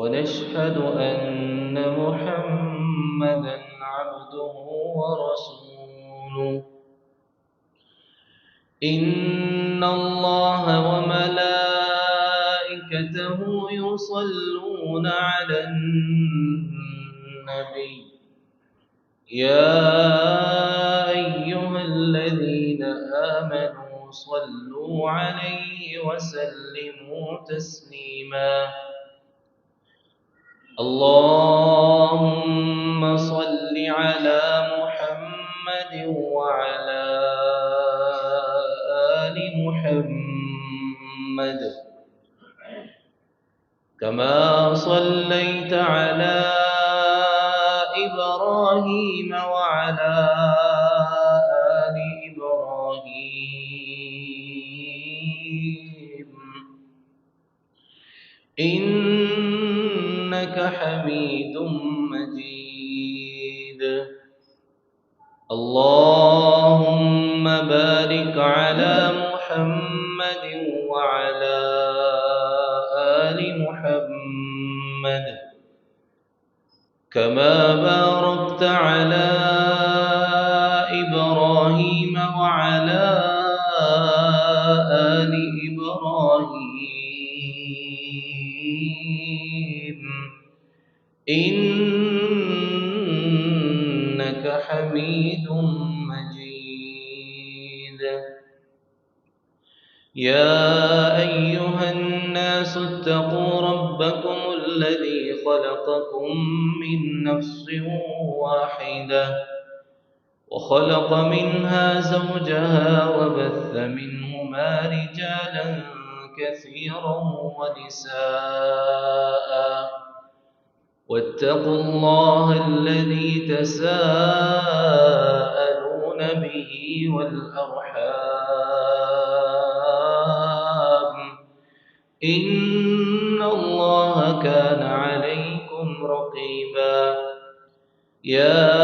ونشهد أن محمدًا عبده ورسوله. إن الله وملائكته يصلون على النبي يا أيها الذين آمنوا صلوا عليه وسلموا تسليما. اللهم صل على محمد وعلى آل محمد كما صليت على إبراهيم وعلى آل إبراهيم إنك حميد مجيد. اللهم بارك على محمد وعلى آل محمد كما باركت على إبراهيم وعلى آل إبراهيم إنك حميد مجيد. يا أيها الناس اتقوا ربكم الذي خلقكم من نفس واحدة وخلق منها زوجها وبث منهما رجالا كثيرا ونساء واتقوا الله الذي تساءلون به والأرحام إن الله كان عليكم رقيبا. يا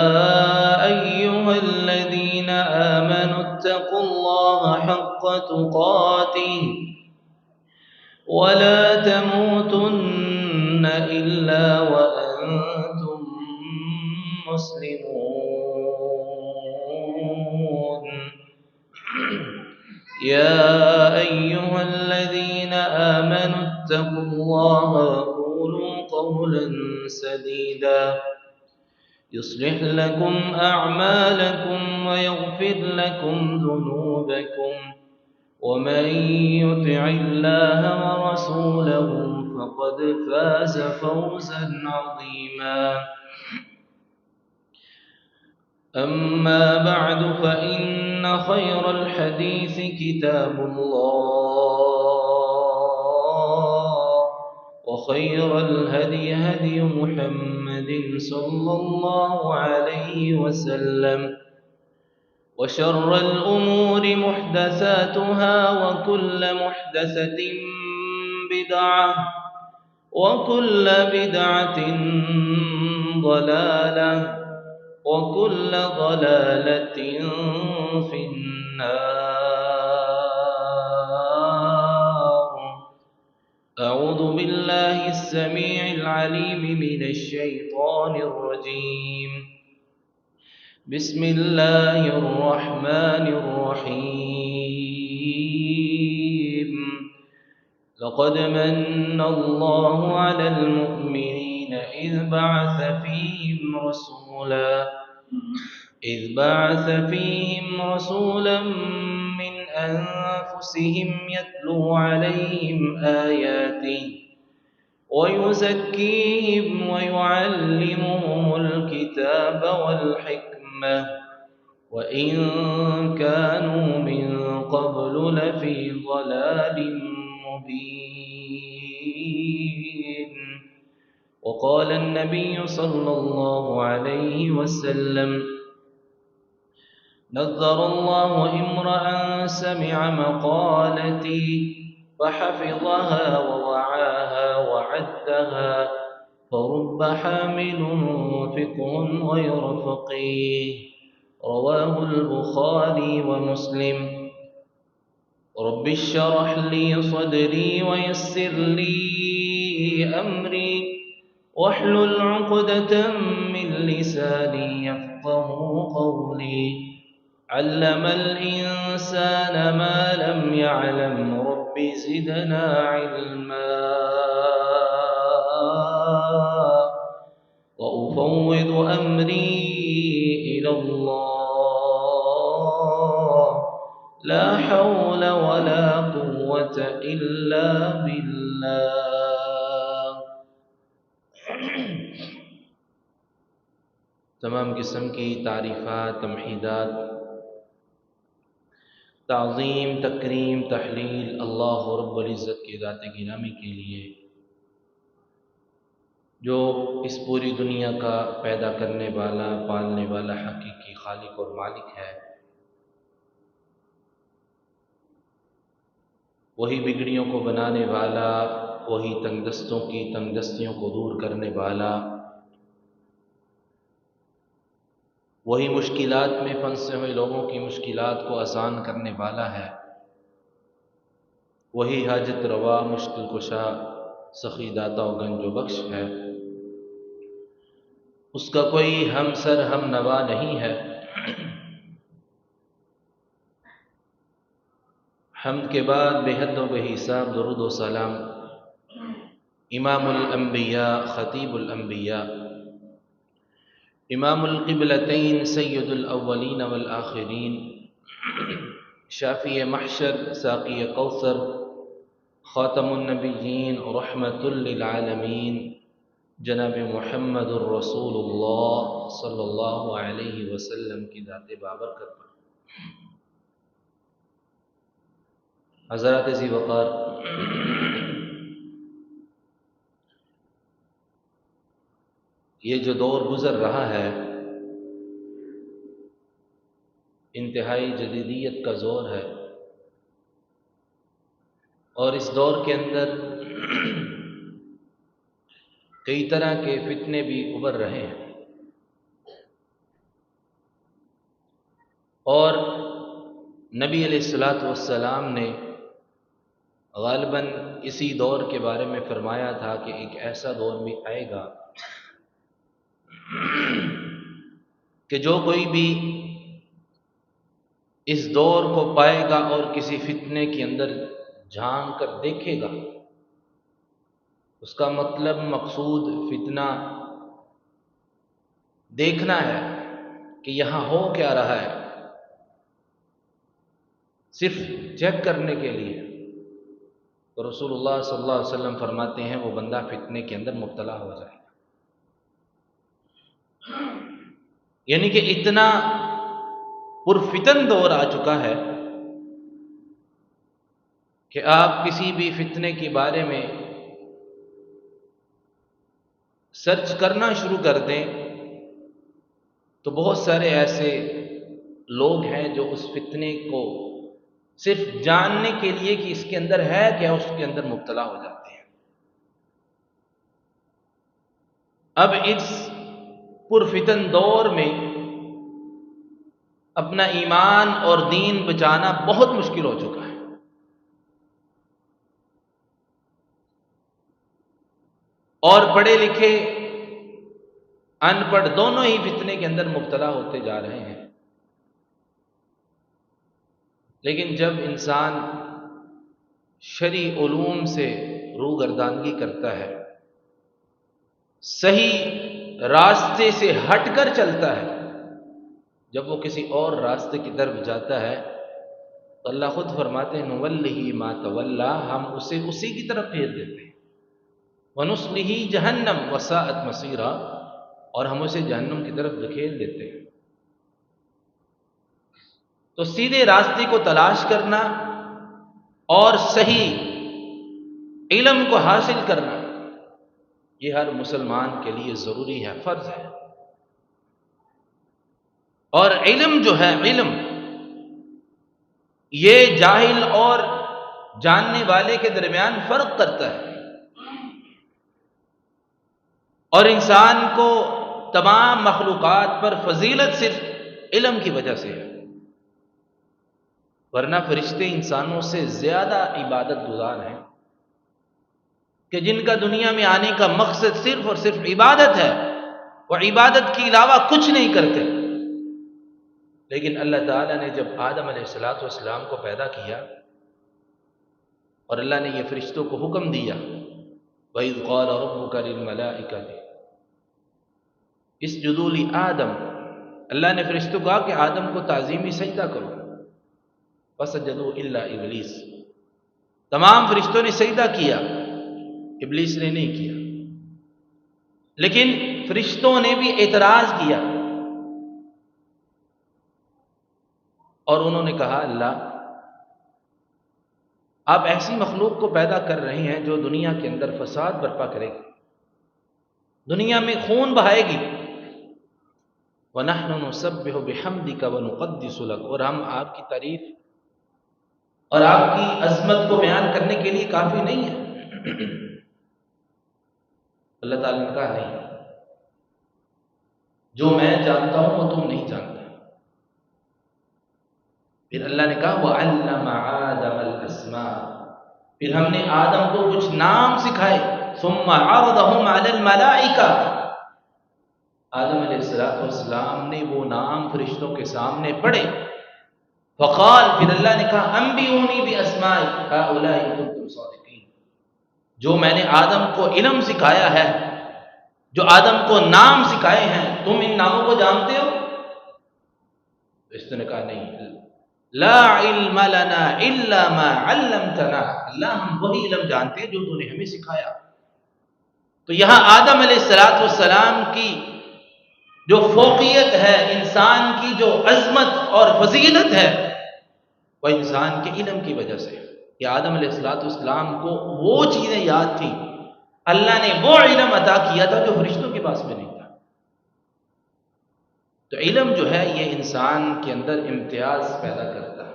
أيها الذين آمنوا اتقوا الله حق تقاته ولا تموتن إلا وأنتم مسلمون. يا أيها الذين آمنوا اتقوا الله وقولوا قولا سديدا يصلح لكم أعمالكم ويغفر لكم ذنوبكم ومن يطع الله ورسوله فقد فاز فوزا عظيما. أما بعد فإن خير الحديث كتاب الله وخير الهدي هدي محمد صلى الله عليه وسلم وشر الأمور محدثاتها وكل محدثة بدعة وكل بدعة ضلالة وكل ضلالة في النار. أعوذ بالله السميع العليم من الشيطان الرجيم. بسم الله الرحمن الرحيم. لقد من الله على المؤمنين إذ بعث فيهم رسولا من أنفسهم يتلو عليهم آياته ويزكيهم ويعلمهم الكتاب والحكمة وإن كانوا من قبل لفي ضلال مبين. وقال النبي صلى الله عليه وسلم: نذر الله امرأ سمع مقالتي فحفظها ووعاها وعدها فرب حامل فقه غير فقيه. رواه البخاري ومسلم. رب اشرح لي صدري ويسر لي أمري واحلل عقدة من لساني يفقه قولي. علم الإنسان ما لم يعلم. رب زدنا علما. وأفوض أمري إلى الله. لا حول ولا قوة إلا بالله. تمام قسم کی تعریفات، تمحیدات، تعظیم، تکریم، تحلیل اللہ رب العزت کی ذات گرامی کے لیے، جو اس پوری دنیا کا پیدا کرنے والا، پالنے والا، حقیقی خالق اور مالک ہے۔ وہی بگڑیوں کو بنانے والا، وہی تنگ دستوں کی تنگ دستیوں کو دور کرنے والا، وہی مشکلات میں پھنسے ہوئے لوگوں کی مشکلات کو آسان کرنے والا ہے۔ وہی حاجت روا، مشکل کشا، سخی داتا و گنج و بخش ہے۔ اس کا کوئی ہم سر ہم نوا نہیں ہے۔ حمد کے بعد بے حد و بے حساب درود و سلام امام الانبیاء، خطیب الانبیاء، امام القبلتین، سید الاولین والآخرین، شافی محشر، ساقی کوثر، خاتم النبیین، رحمت للعالمین، جناب محمد الرسول اللہ صلی اللہ علیہ وسلم کی ذات بابرکت پر۔ حضرات ذی وقار، یہ جو دور گزر رہا ہے، انتہائی جدیدیت کا زور ہے، اور اس دور کے اندر کئی طرح کے فتنے بھی ابھر رہے ہیں، اور نبی علیہ الصلوۃ والسلام نے غالباً اسی دور کے بارے میں فرمایا تھا کہ ایک ایسا دور بھی آئے گا کہ جو کوئی بھی اس دور کو پائے گا اور کسی فتنے کے اندر جھانک کر دیکھے گا، اس کا مطلب، مقصود فتنہ دیکھنا ہے کہ یہاں ہو کیا رہا ہے، صرف چیک کرنے کے لیے، تو رسول اللہ صلی اللہ علیہ وسلم فرماتے ہیں وہ بندہ فتنے کے اندر مبتلا ہو جائے گا۔ یعنی کہ اتنا پرفتن دور آ چکا ہے کہ آپ کسی بھی فتنے کے بارے میں سرچ کرنا شروع کر دیں تو بہت سارے ایسے لوگ ہیں جو اس فتنے کو صرف جاننے کے لیے کہ اس کے اندر ہے کیا، اس کے اندر مبتلا ہو جاتے ہیں۔ اب اس پرفتن دور میں اپنا ایمان اور دین بچانا بہت مشکل ہو چکا ہے، اور پڑھے لکھے ان پڑھ دونوں ہی فتنے کے اندر مبتلا ہوتے جا رہے ہیں۔ لیکن جب انسان شرعی علوم سے روگردانگی کرتا ہے، صحیح راستے سے ہٹ کر چلتا ہے، جب وہ کسی اور راستے کی طرف جاتا ہے تو اللہ خود فرماتے ہیں نُوَلِّهِ مَا تَوَلَّى، ہم اسے اسی کی طرف پھیر دیتے ہیں، وَنُصْلِهِ جَهَنَّمَ وَسَاءَتْ مَصِيرًا، اور ہم اسے جہنم کی طرف دھکیل دیتے ہیں۔ تو سیدھے راستے کو تلاش کرنا اور صحیح علم کو حاصل کرنا، یہ ہر مسلمان کے لیے ضروری ہے، فرض ہے۔ اور علم جو ہے، علم یہ جاہل اور جاننے والے کے درمیان فرق کرتا ہے، اور انسان کو تمام مخلوقات پر فضیلت صرف علم کی وجہ سے ہے، ورنہ فرشتے انسانوں سے زیادہ عبادت گزار ہیں۔ کہ جن کا دنیا میں آنے کا مقصد صرف اور صرف عبادت ہے، وہ عبادت کے علاوہ کچھ نہیں کرتے. لیکن اللہ تعالیٰ نے جب آدم علیہ السلام کو پیدا کیا اور اللہ نے یہ فرشتوں کو حکم دیا، وَإِذْ قَالَ رَبُّكَ لِلْمَلَائِكَةِ اسْجُدُوا لِآدَمَ، اللہ نے فرشتوں کو کہا کہ آدم کو تعظیمی سجدہ کرو، فَسَجَدُوا إِلَّا إِبْلِيسَ، تمام فرشتوں نے سجدہ کیا، ابلیس نے نہیں کیا. لیکن فرشتوں نے بھی اعتراض کیا اور انہوں نے کہا اللہ آپ ایسی مخلوق کو پیدا کر رہے ہیں جو دنیا کے اندر فساد برپا کرے گی، دنیا میں خون بہائے گی. وَنَحْنُ نُسَبِّحُ بِحَمْدِكَ وَنُقَدِّسُ لَكَ، اور ہم آپ کی تعریف اور آپ کی عظمت کو بیان کرنے کے لیے کافی نہیں ہے. اللہ تعالیٰ نے کہا نہیں، جو میں جانتا ہوں وہ تم نہیں جانتا. پھر اللہ نے کہا وَعَلَّمَ آدَمَ الْأَسْمَاءَ، پھر ہم نے آدم کو کچھ نام سکھائے. ثُمَّ عَرَضَهُمْ عَلَى الْمَلَائِكَةِ، آدم علیہ السلام نے وہ نام فرشتوں کے سامنے پڑھے. فقال، پھر اللہ نے کہا انبئونی باسماء هؤلاء ان کنتم صادقین، جو میں نے آدم کو علم سکھایا ہے، جو آدم کو نام سکھائے ہیں، تم ان ناموں کو جانتے ہو؟ اس نے کہا نہیں، لا علم لنا الا ما علمتنا، اللہ ہم وہی علم جانتے ہیں جو تو نے ہمیں سکھایا. تو یہاں آدم علیہ السلام کی جو فوقیت ہے، انسان کی جو عظمت اور فضیلت ہے، وہ انسان کے علم کی وجہ سے. کہ آدم علیہ السلام کو وہ چیزیں یاد تھیں، اللہ نے وہ علم عطا کیا تھا جو فرشتوں کے پاس میں نہیں تھا. تو علم جو ہے یہ انسان کے اندر امتیاز پیدا کرتا ہے.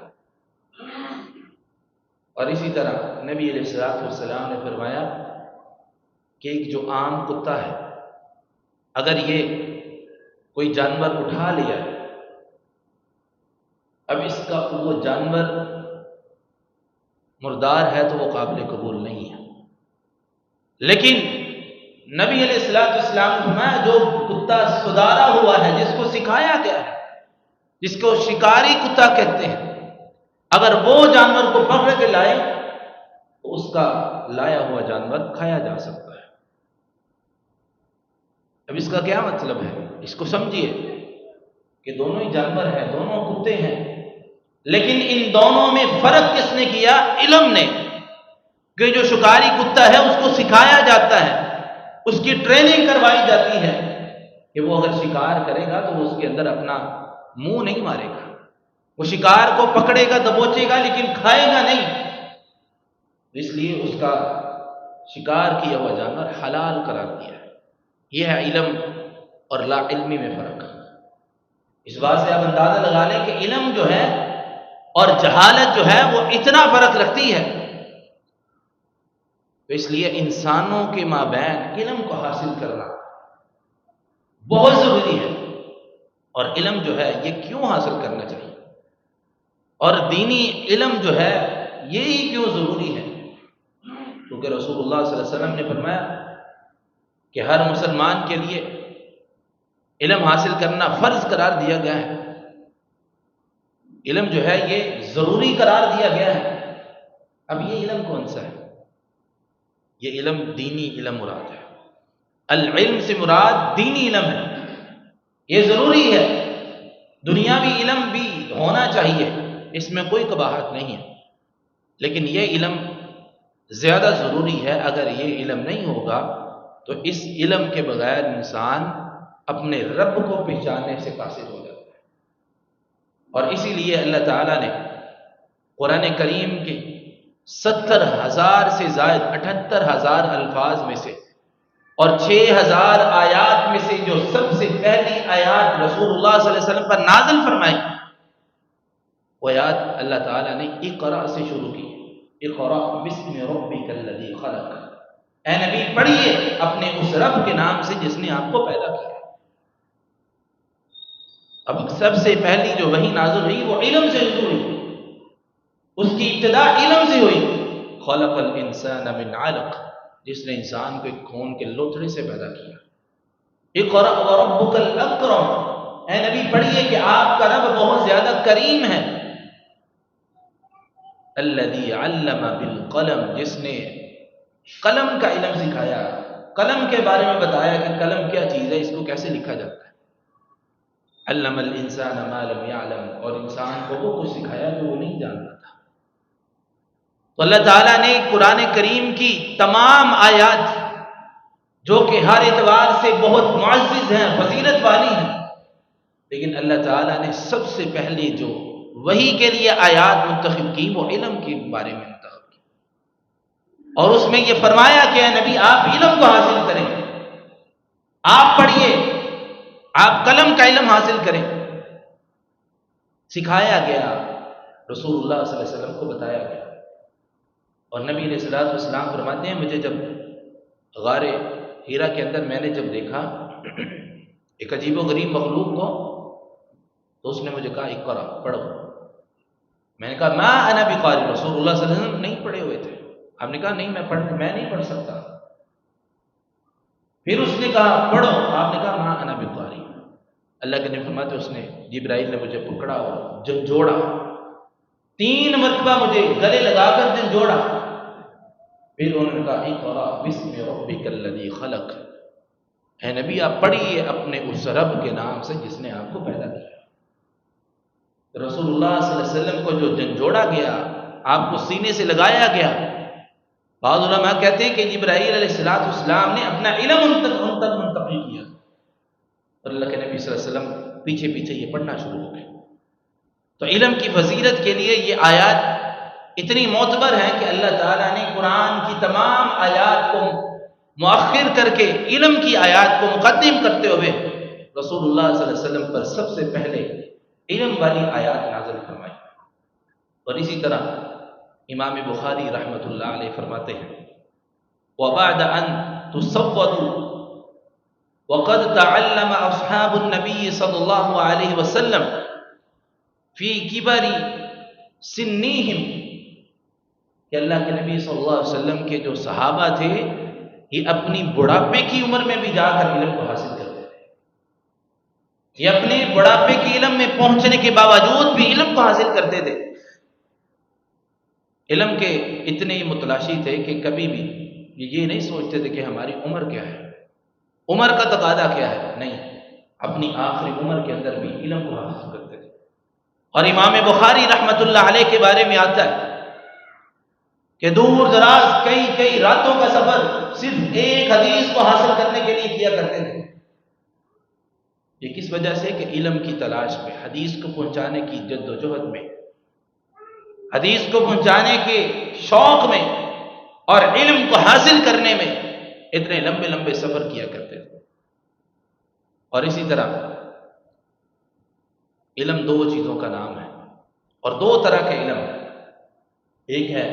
اور اسی طرح نبی علیہ السلام نے فرمایا کہ ایک جو عام کتا ہے، اگر یہ کوئی جانور اٹھا لیا، اب اس کا وہ جانور مردار ہے تو وہ قابل قبول نہیں ہے. لیکن نبی علیہ السلام نے فرمایا جو کتا سدھارا ہوا ہے، جس کو سکھایا گیا ہے، جس کو شکاری کتا کہتے ہیں، اگر وہ جانور کو پکڑ کے لائے تو اس کا لایا ہوا جانور کھایا جا سکتا ہے. اب اس کا کیا مطلب ہے؟ اس کو سمجھیے کہ دونوں ہی جانور ہیں، دونوں کتے ہیں، لیکن ان دونوں میں فرق کس نے کیا؟ علم نے. کہ جو شکاری کتا ہے اس کو سکھایا جاتا ہے، اس کی ٹریننگ کروائی جاتی ہے کہ وہ اگر شکار کرے گا تو وہ اس کے اندر اپنا منہ نہیں مارے گا، وہ شکار کو پکڑے گا، دبوچے گا، لیکن کھائے گا نہیں. اس لیے اس کا شکار کیا ہوا جانور حلال قرار دیا ہے. یہ ہے علم اور لا علمی میں فرق. اس بات سے آپ اندازہ لگا لیں کہ علم جو ہے اور جہالت جو ہے وہ اتنا فرق رکھتی ہے. تو اس لیے انسانوں کے مابین علم کو حاصل کرنا بہت ضروری ہے. اور علم جو ہے یہ کیوں حاصل کرنا چاہیے، اور دینی علم جو ہے یہی کیوں ضروری ہے؟ کیونکہ رسول اللہ صلی اللہ علیہ وسلم نے فرمایا کہ ہر مسلمان کے لیے علم حاصل کرنا فرض قرار دیا گیا ہے. علم جو ہے یہ ضروری قرار دیا گیا ہے. اب یہ علم کون سا ہے؟ یہ علم دینی علم مراد ہے. العلم سے مراد دینی علم ہے، یہ ضروری ہے. دنیاوی علم بھی ہونا چاہیے، اس میں کوئی قباحت نہیں ہے، لیکن یہ علم زیادہ ضروری ہے. اگر یہ علم نہیں ہوگا تو اس علم کے بغیر انسان اپنے رب کو پہچاننے سے قاصر ہو جاتا ہے. اور اسی لیے اللہ تعالیٰ نے قرآن کریم کے 70,000 سے زائد 78,000 الفاظ میں سے اور 6,000 آیات میں سے جو سب سے پہلی آیات رسول اللہ صلی اللہ علیہ وسلم پر نازل فرمائی، وہ آیات اللہ تعالیٰ نے اقرا سے شروع کی. اقرا بسم ربک الذی خلق، اے نبی پڑھیے اپنے اس رب کے نام سے جس نے آپ کو پیدا کیا. اب سب سے پہلی جو وحی نازل ہوئی وہ علم سے شروع ہوئی، اس کی ابتدا علم سے ہوئی. خلق الانسان من علق، جس نے انسان کو ایک خون کے لوتھڑے سے پیدا کیا۔ اقرأ وربک الاکرم، اے نبی پڑھیے کہ آپ کا رب بہت زیادہ کریم ہے۔ الذی علم بالقلم، جس نے قلم کا علم سکھایا، قلم کے بارے میں بتایا کہ قلم کیا چیز ہے، اس کو کیسے لکھا جاتا ہے۔ علم الانسان ما لم يعلم، اور انسان کو وہ کچھ سکھایا جو وہ نہیں جانتا تھا۔ تو اللہ تعالیٰ نے قرآن کریم کی تمام آیات جو کہ ہر اعتبار سے بہت معزز ہیں، فضیلت والی ہیں، لیکن اللہ تعالیٰ نے سب سے پہلے جو وحی کے لیے آیات منتخب کی وہ علم کے بارے میں منتخب کی، اور اس میں یہ فرمایا کہ اے نبی آپ علم کو حاصل کریں، آپ پڑھیے، آپ قلم کا علم حاصل کریں۔ سکھایا گیا، رسول اللہ صلی اللہ علیہ وسلم کو بتایا گیا، اور نبی علیہ الصلوۃ والسلام فرماتے ہیں مجھے جب غار ہیرا کے اندر میں نے جب دیکھا ایک عجیب و غریب مخلوق کو، تو اس نے مجھے کہا اقرا، پڑھو۔ میں نے کہا ما انا بقاری، رسول اللہ صلی اللہ علیہ وسلم نہیں پڑھے ہوئے تھے، آپ نے کہا نہیں میں نہیں پڑھ سکتا۔ پھر اس نے کہا پڑھو، آپ نے کہا ما انا بقاری۔ اللہ کے نبی فرماتے اس نے، جبرائیل نے مجھے پکڑا اور جھنجھوڑا، 3 مرتبہ مجھے گلے لگا کر جھنجھوڑا، پھر انہوں نے کہا اقرا بسم ربک الذی خلق، اے نبی آپ پڑھیے اپنے اس رب کے نام سے جس نے آپ کو پیدا کیا۔ رسول اللہ صلی اللہ علیہ وسلم کو جو جھنجھوڑا گیا، آپ کو سینے سے لگایا گیا، بعض علماء کہتے ہیں کہ جبرائیل علیہ السلام نے اپنا علم ان تک منتقل کیا، اور اللہ کے نبی صلی اللہ علیہ وسلم پیچھے پیچھے یہ پڑھنا شروع ہو گئے۔ تو علم کی فضیلت کے لیے یہ آیات اتنی معتبر ہیں کہ اللہ تعالیٰ نے قرآن کی تمام آیات کو مؤخر کر کے علم کی آیات کو مقدم کرتے ہوئے رسول اللہ صلی اللہ علیہ وسلم پر سب سے پہلے علم والی آیات نازل فرمائی۔ اور اسی طرح امام بخاری رحمۃ اللہ علیہ فرماتے ہیں وَبَعْدَ أَن تُصَوَّدُوا وَقَدْ تَعَلَّمَ أَصْحَابُ النَّبِيِّ صلی اللہ علیہ وسلم فی کبر سنیہم، کہ اللہ کے نبی صلی اللہ علیہ وسلم کے جو صحابہ تھے یہ اپنی بڑھاپے کی عمر میں بھی جا کر علم کو حاصل کرتے تھے، یہ اپنے بڑھاپے کے علم میں پہنچنے کے باوجود بھی علم کو حاصل کرتے تھے۔ علم کے اتنے ہی متلاشی تھے کہ کبھی بھی یہ نہیں سوچتے تھے کہ ہماری عمر کیا ہے، عمر کا تقاضا کیا ہے، نہیں، اپنی آخری عمر کے اندر بھی علم کو حاصل کرتے تھے۔ اور امام بخاری رحمۃ اللہ علیہ کے بارے میں آتا ہے کہ دور دراز کئی راتوں کا سفر صرف ایک حدیث کو حاصل کرنے کے لیے کیا کرتے تھے۔ یہ کس وجہ سے کہ علم کی تلاش میں، حدیث کو پہنچانے کی جد و جہد میں، حدیث کو پہنچانے کے شوق میں اور علم کو حاصل کرنے میں اتنے لمبے لمبے سفر کیا کرتے تھے۔ اور اسی طرح علم 2 چیزوں کا نام ہے، اور 2 طرح کے علم، ایک ہے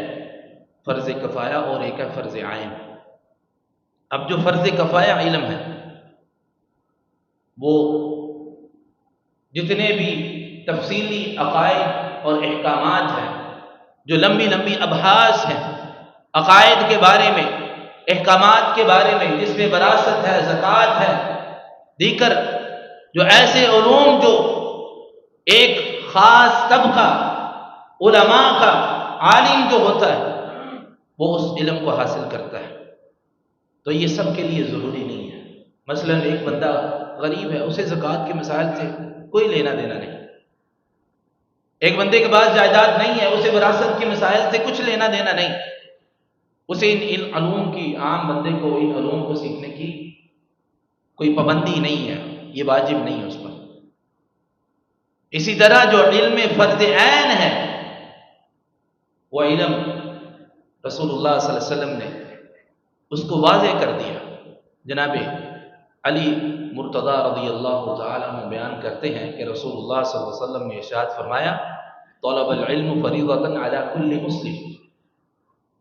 فرض کفایہ اور ایک ہے فرض عین۔ اب جو فرض کفایہ علم ہے وہ جتنے بھی تفصیلی عقائد اور احکامات ہیں، جو لمبی لمبی ابحاث ہیں عقائد کے بارے میں، احکامات کے بارے میں، جس میں وراثت ہے، زکوٰۃ ہے، دیگر جو ایسے علوم جو ایک خاص طبقہ علماء کا عالم جو ہوتا ہے وہ اس علم کو حاصل کرتا ہے، تو یہ سب کے لیے ضروری نہیں ہے۔ مثلا ایک بندہ غریب ہے، اسے زکوٰۃ کے مسائل سے کوئی لینا دینا نہیں، ایک بندے کے پاس جائیداد نہیں ہے، اسے وراثت کے مسائل سے کچھ لینا دینا نہیں، اسے ان علوم کی، عام بندے کو ان علوم کو سیکھنے کی کوئی پابندی نہیں ہے، یہ واجب نہیں ہے اس پر۔ اسی طرح جو علم فرض عین ہے وہ علم رسول اللہ صلی اللہ علیہ وسلم نے اس کو واضح کر دیا۔ جناب علی مرتضی رضی اللہ تعالیٰ عنہ بیان کرتے ہیں کہ رسول اللہ صلی اللہ علیہ وسلم نے ارشاد فرمایا طلب العلم فریضۃ علی کل مسلم،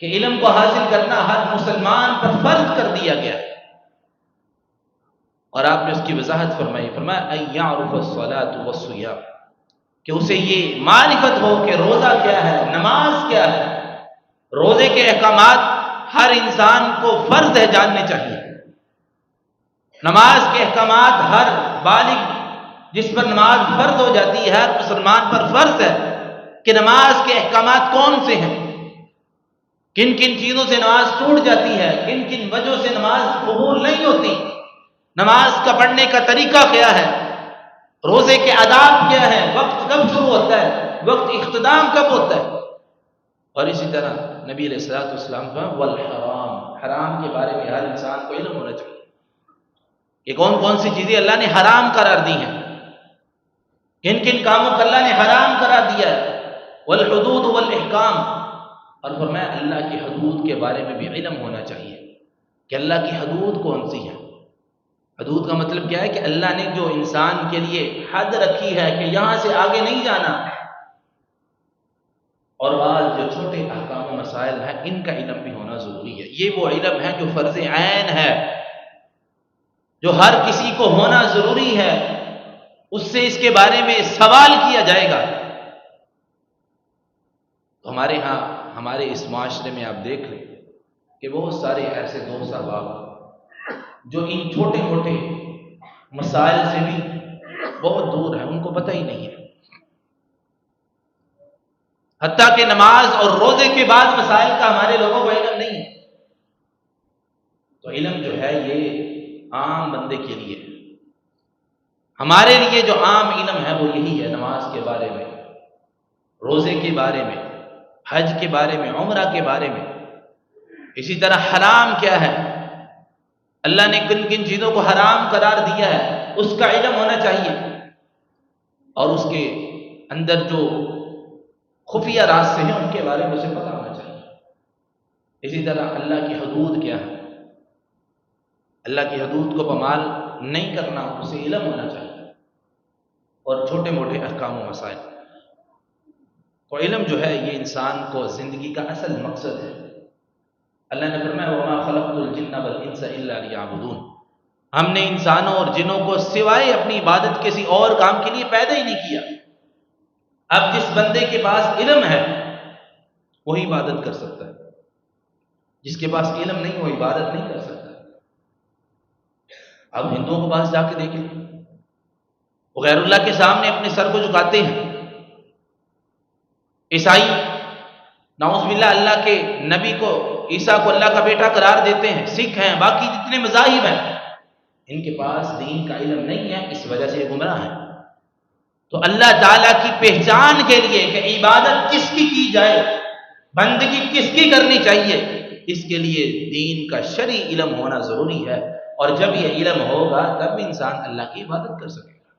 کہ علم کو حاصل کرنا ہر مسلمان پر فرض کر دیا گیا ہے۔ اور آپ نے اس کی وضاحت فرمایا ان یعرف الصلاۃ والصیام، کہ اسے یہ معرفت ہو کہ روزہ کیا ہے، نماز کیا ہے، روزے کے احکامات ہر انسان کو فرض ہے جاننے چاہیے۔ نماز کے احکامات ہر بالغ جس پر نماز فرض ہو جاتی ہے، ہر مسلمان پر فرض ہے کہ نماز کے احکامات کون سے ہیں، کن کن چیزوں سے نماز ٹوٹ جاتی ہے، کن کن وجہوں سے نماز قبول نہیں ہوتی، نماز کا پڑھنے کا طریقہ کیا ہے، روزے کے آداب کیا ہے، وقت کب شروع ہوتا ہے، وقت اختتام کب ہوتا ہے۔ اور اسی طرح نبی علیہ الصلوۃ والسلام کا والحرام، حرام کے بارے میں ہر انسان کو علم ہونا چاہیے کہ کون کون سی چیزیں اللہ نے حرام قرار دی ہیں، کن کن کاموں کو اللہ نے حرام قرار دیا ہے۔ والحدود والاحکام، اور فرمایا اللہ کی حدود کے بارے میں بھی علم ہونا چاہیے کہ اللہ کی حدود کون سی ہے۔ حدود کا مطلب کیا ہے کہ اللہ نے جو انسان کے لیے حد رکھی ہے کہ یہاں سے آگے نہیں جانا، اور بعض جو چھوٹے احکام و مسائل ہیں ان کا علم بھی ہونا ضروری ہے۔ یہ وہ علم ہے جو فرض عین ہے، جو ہر کسی کو ہونا ضروری ہے، اس سے اس کے بارے میں سوال کیا جائے گا۔ تو ہمارے ہاں، ہمارے اس معاشرے میں آپ دیکھ لیں کہ بہت سارے ایسے دوست احباب جو ان چھوٹے موٹے مسائل سے بھی بہت دور ہیں، ان کو پتہ ہی نہیں ہے، حتیٰ کہ نماز اور روزے کے بعد مسائل کا ہمارے لوگوں کو علم نہیں ہے۔ تو علم جو ہے یہ عام بندے کے لیے، ہمارے لیے جو عام علم ہے وہ یہی ہے، نماز کے بارے میں، روزے کے بارے میں، حج کے بارے میں، عمرہ کے بارے میں۔ اسی طرح حرام کیا ہے، اللہ نے کن کن چیزوں کو حرام قرار دیا ہے اس کا علم ہونا چاہیے، اور اس کے اندر جو خفیہ راستے ہیں ان کے بارے میں اسے پتہ ہونا چاہیے۔ اسی طرح اللہ کی حدود کیا ہے، اللہ کی حدود کو پامال نہیں کرنا، اسے علم ہونا چاہیے، اور چھوٹے موٹے احکام و مسائل کو علم جو ہے یہ انسان کو زندگی کا اصل مقصد ہے۔ اللہ نے فرمایا وَمَا خَلَقْتُ الْجِنَّ وَالْإِنسَ إِلَّا لِيَعْبُدُونَ، ہم نے انسانوں اور جنوں کو سوائے اپنی عبادت کسی اور کام کے لیے پیدا ہی نہیں کیا۔ اب جس بندے کے پاس علم ہے وہی عبادت کر سکتا ہے، جس کے پاس علم نہیں وہ عبادت نہیں کر سکتا۔ اب ہندوؤں کے پاس جا کے دیکھیں، وہ غیر اللہ کے سامنے اپنے سر کو جھکاتے ہیں، عیسائی نعوذ باللہ اللہ کے نبی کو، عیسیٰ کو اللہ کا بیٹا قرار دیتے ہیں، سکھ ہیں، باقی جتنے مذاہب ہیں، ان کے پاس دین کا علم نہیں ہے، اس وجہ سے یہ گمراہ ہیں۔ تو اللہ تعالیٰ کی پہچان کے لیے کہ عبادت کس کی جائے، بندگی کس کی کرنی چاہیے، اس کے لیے دین کا شرعی علم ہونا ضروری ہے، اور جب یہ علم ہوگا تب انسان اللہ کی عبادت کر سکے گا۔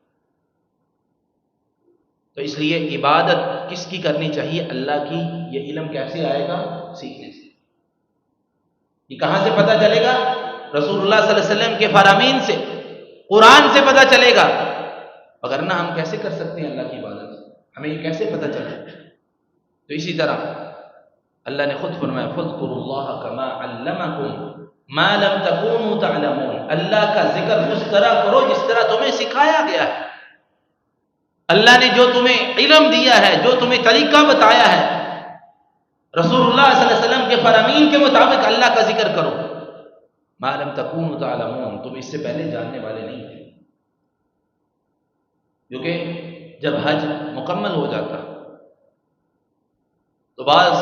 تو اس لیے عبادت کس کی کرنی چاہیے، اللہ کی، یہ علم کیسے آئے گا؟ سیکھنے سے۔ یہ کہاں سے پتہ چلے گا؟ رسول اللہ صلی اللہ علیہ وسلم کے فرامین سے، قرآن سے پتہ چلے گا، وگرنہ ہم کیسے کر سکتے ہیں اللہ کی عبادت، ہمیں یہ کیسے پتہ چلے؟ تو اسی طرح اللہ نے خود فرمایا فاذکروا اللہ کما علمکم ما لم تکونوا تعلمون، اللہ کا ذکر اس طرح کرو جس طرح تمہیں سکھایا گیا ہے۔ اللہ نے جو تمہیں علم دیا ہے، جو تمہیں طریقہ بتایا ہے، رسول اللہ صلی اللہ علیہ وسلم کے فرامین کے مطابق اللہ کا ذکر کرو۔ ما لم تکونوا تعلمون، تم اس سے پہلے جاننے والے نہیں تھے، کیونکہ جب حج مکمل ہو جاتا تو بعض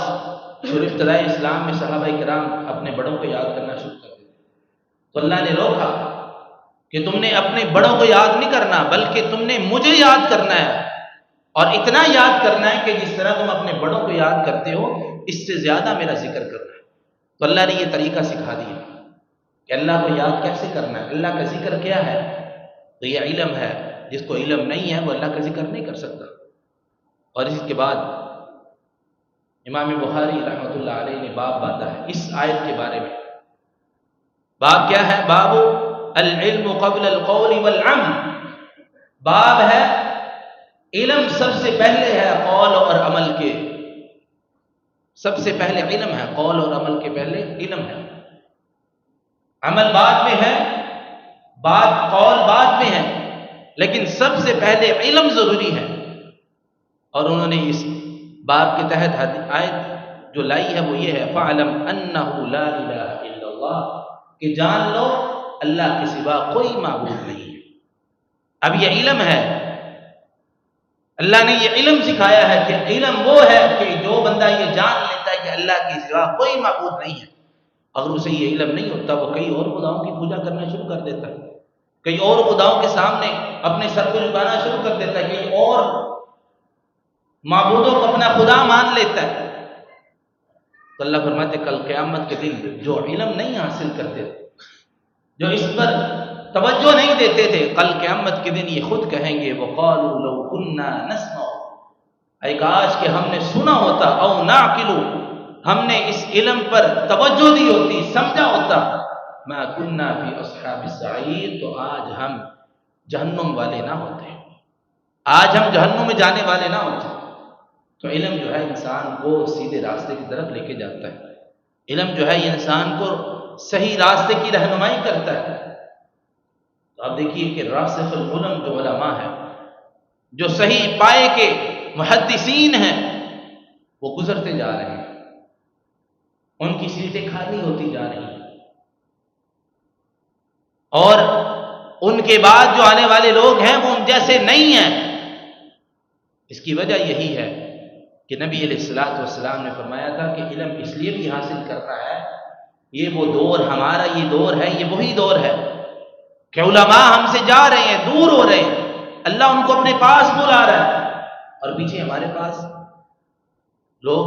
ابتدائی اسلام میں صحابہ کرام اپنے بڑوں کو یاد کرنا شروع کر دیتے، تو اللہ نے روکا کہ تم نے اپنے بڑوں کو یاد نہیں کرنا، بلکہ تم نے مجھے یاد کرنا ہے، اور اتنا یاد کرنا ہے کہ جس طرح تم اپنے بڑوں کو یاد کرتے ہو اس سے زیادہ میرا ذکر کرنا ہے۔ تو اللہ نے یہ طریقہ سکھا دیا کہ اللہ کو یاد کیسے کرنا ہے، اللہ کا ذکر کیا ہے۔ تو یہ علم ہے، جس کو علم نہیں ہے وہ اللہ کا ذکر نہیں کر سکتا۔ اور اس کے بعد امام بخاری رحمۃ اللہ علیہ نے باب باندھا ہے اس آیت کے بارے میں۔ باب کیا ہے؟ باب العلم قبل القول والعمل، باب ہے علم سب سے پہلے ہے قول اور عمل کے، سب سے پہلے علم ہے، قول اور عمل کے پہلے علم ہے، عمل بعد میں ہے، قول بعد میں ہے، لیکن سب سے پہلے علم ضروری ہے۔ اور انہوں نے اس باب کے تحت آیت جو لائی ہے وہ یہ ہے فَعْلَمْ أَنَّهُ لَا إِلَهَ إِلَّا اللَّهُ، کہ جان لو اللہ کے سوا کوئی معبود نہیں ہے۔ اب یہ علم ہے، اللہ نے یہ علم سکھایا ہے کہ علم وہ ہے کہ جو بندہ یہ جان لیتا ہے کہ اللہ کے سوا کوئی معبود نہیں ہے، اگر اسے یہ علم نہیں ہوتا وہ کئی اور خداؤں کی پوجا کرنا شروع کر دیتا ہے، کئی اور خداؤں کے سامنے اپنے سر کو جھکانا شروع کر دیتا ہے، کئی اور معبودوں کو اپنا خدا مان لیتا ہے۔ تو اللہ فرماتے کل قیامت کے دن جو علم نہیں حاصل کرتے تھے، جو اس پر توجہ نہیں دیتے تھے، کل قیامت کے دن یہ خود کہیں گے وَقَالُوا لَوْ كُنَّا نَسْمَعُ، اے کاش کہ ہم نے سنا ہوتا، او نعقل، ہم نے اس علم پر توجہ دی ہوتی، سمجھا ہوتا، ما كُنَّا فِي أَصْحَابِ السَّعِيرِ، تو آج ہم جہنم والے نہ ہوتے، آج ہم جہنم میں جانے والے نہ ہوتے۔ تو علم جو ہے انسان کو سیدھے راستے کی طرف لے کے جاتا ہے، علم جو ہے یہ انسان کو صحیح راستے کی رہنمائی کرتا ہے۔ تو آپ دیکھیے کہ راسخ العلم جو علماء ہیں، جو صحیح پائے کے محدثین ہیں، وہ گزرتے جا رہے ہیں، ان کی سیٹیں خالی ہوتی جا رہی ہیں، اور ان کے بعد جو آنے والے لوگ ہیں وہ ان جیسے نہیں ہیں۔ اس کی وجہ یہی ہے کہ نبی علیہ السلام نے فرمایا تھا کہ علم اس لیے بھی حاصل کرنا ہے، یہ وہ دور ہمارا، یہ دور ہے، یہ وہی دور ہے کہ علماء ہم سے جا رہے ہیں، دور ہو رہے ہیں، اللہ ان کو اپنے پاس بلا رہا ہے، اور پیچھے ہمارے پاس لوگ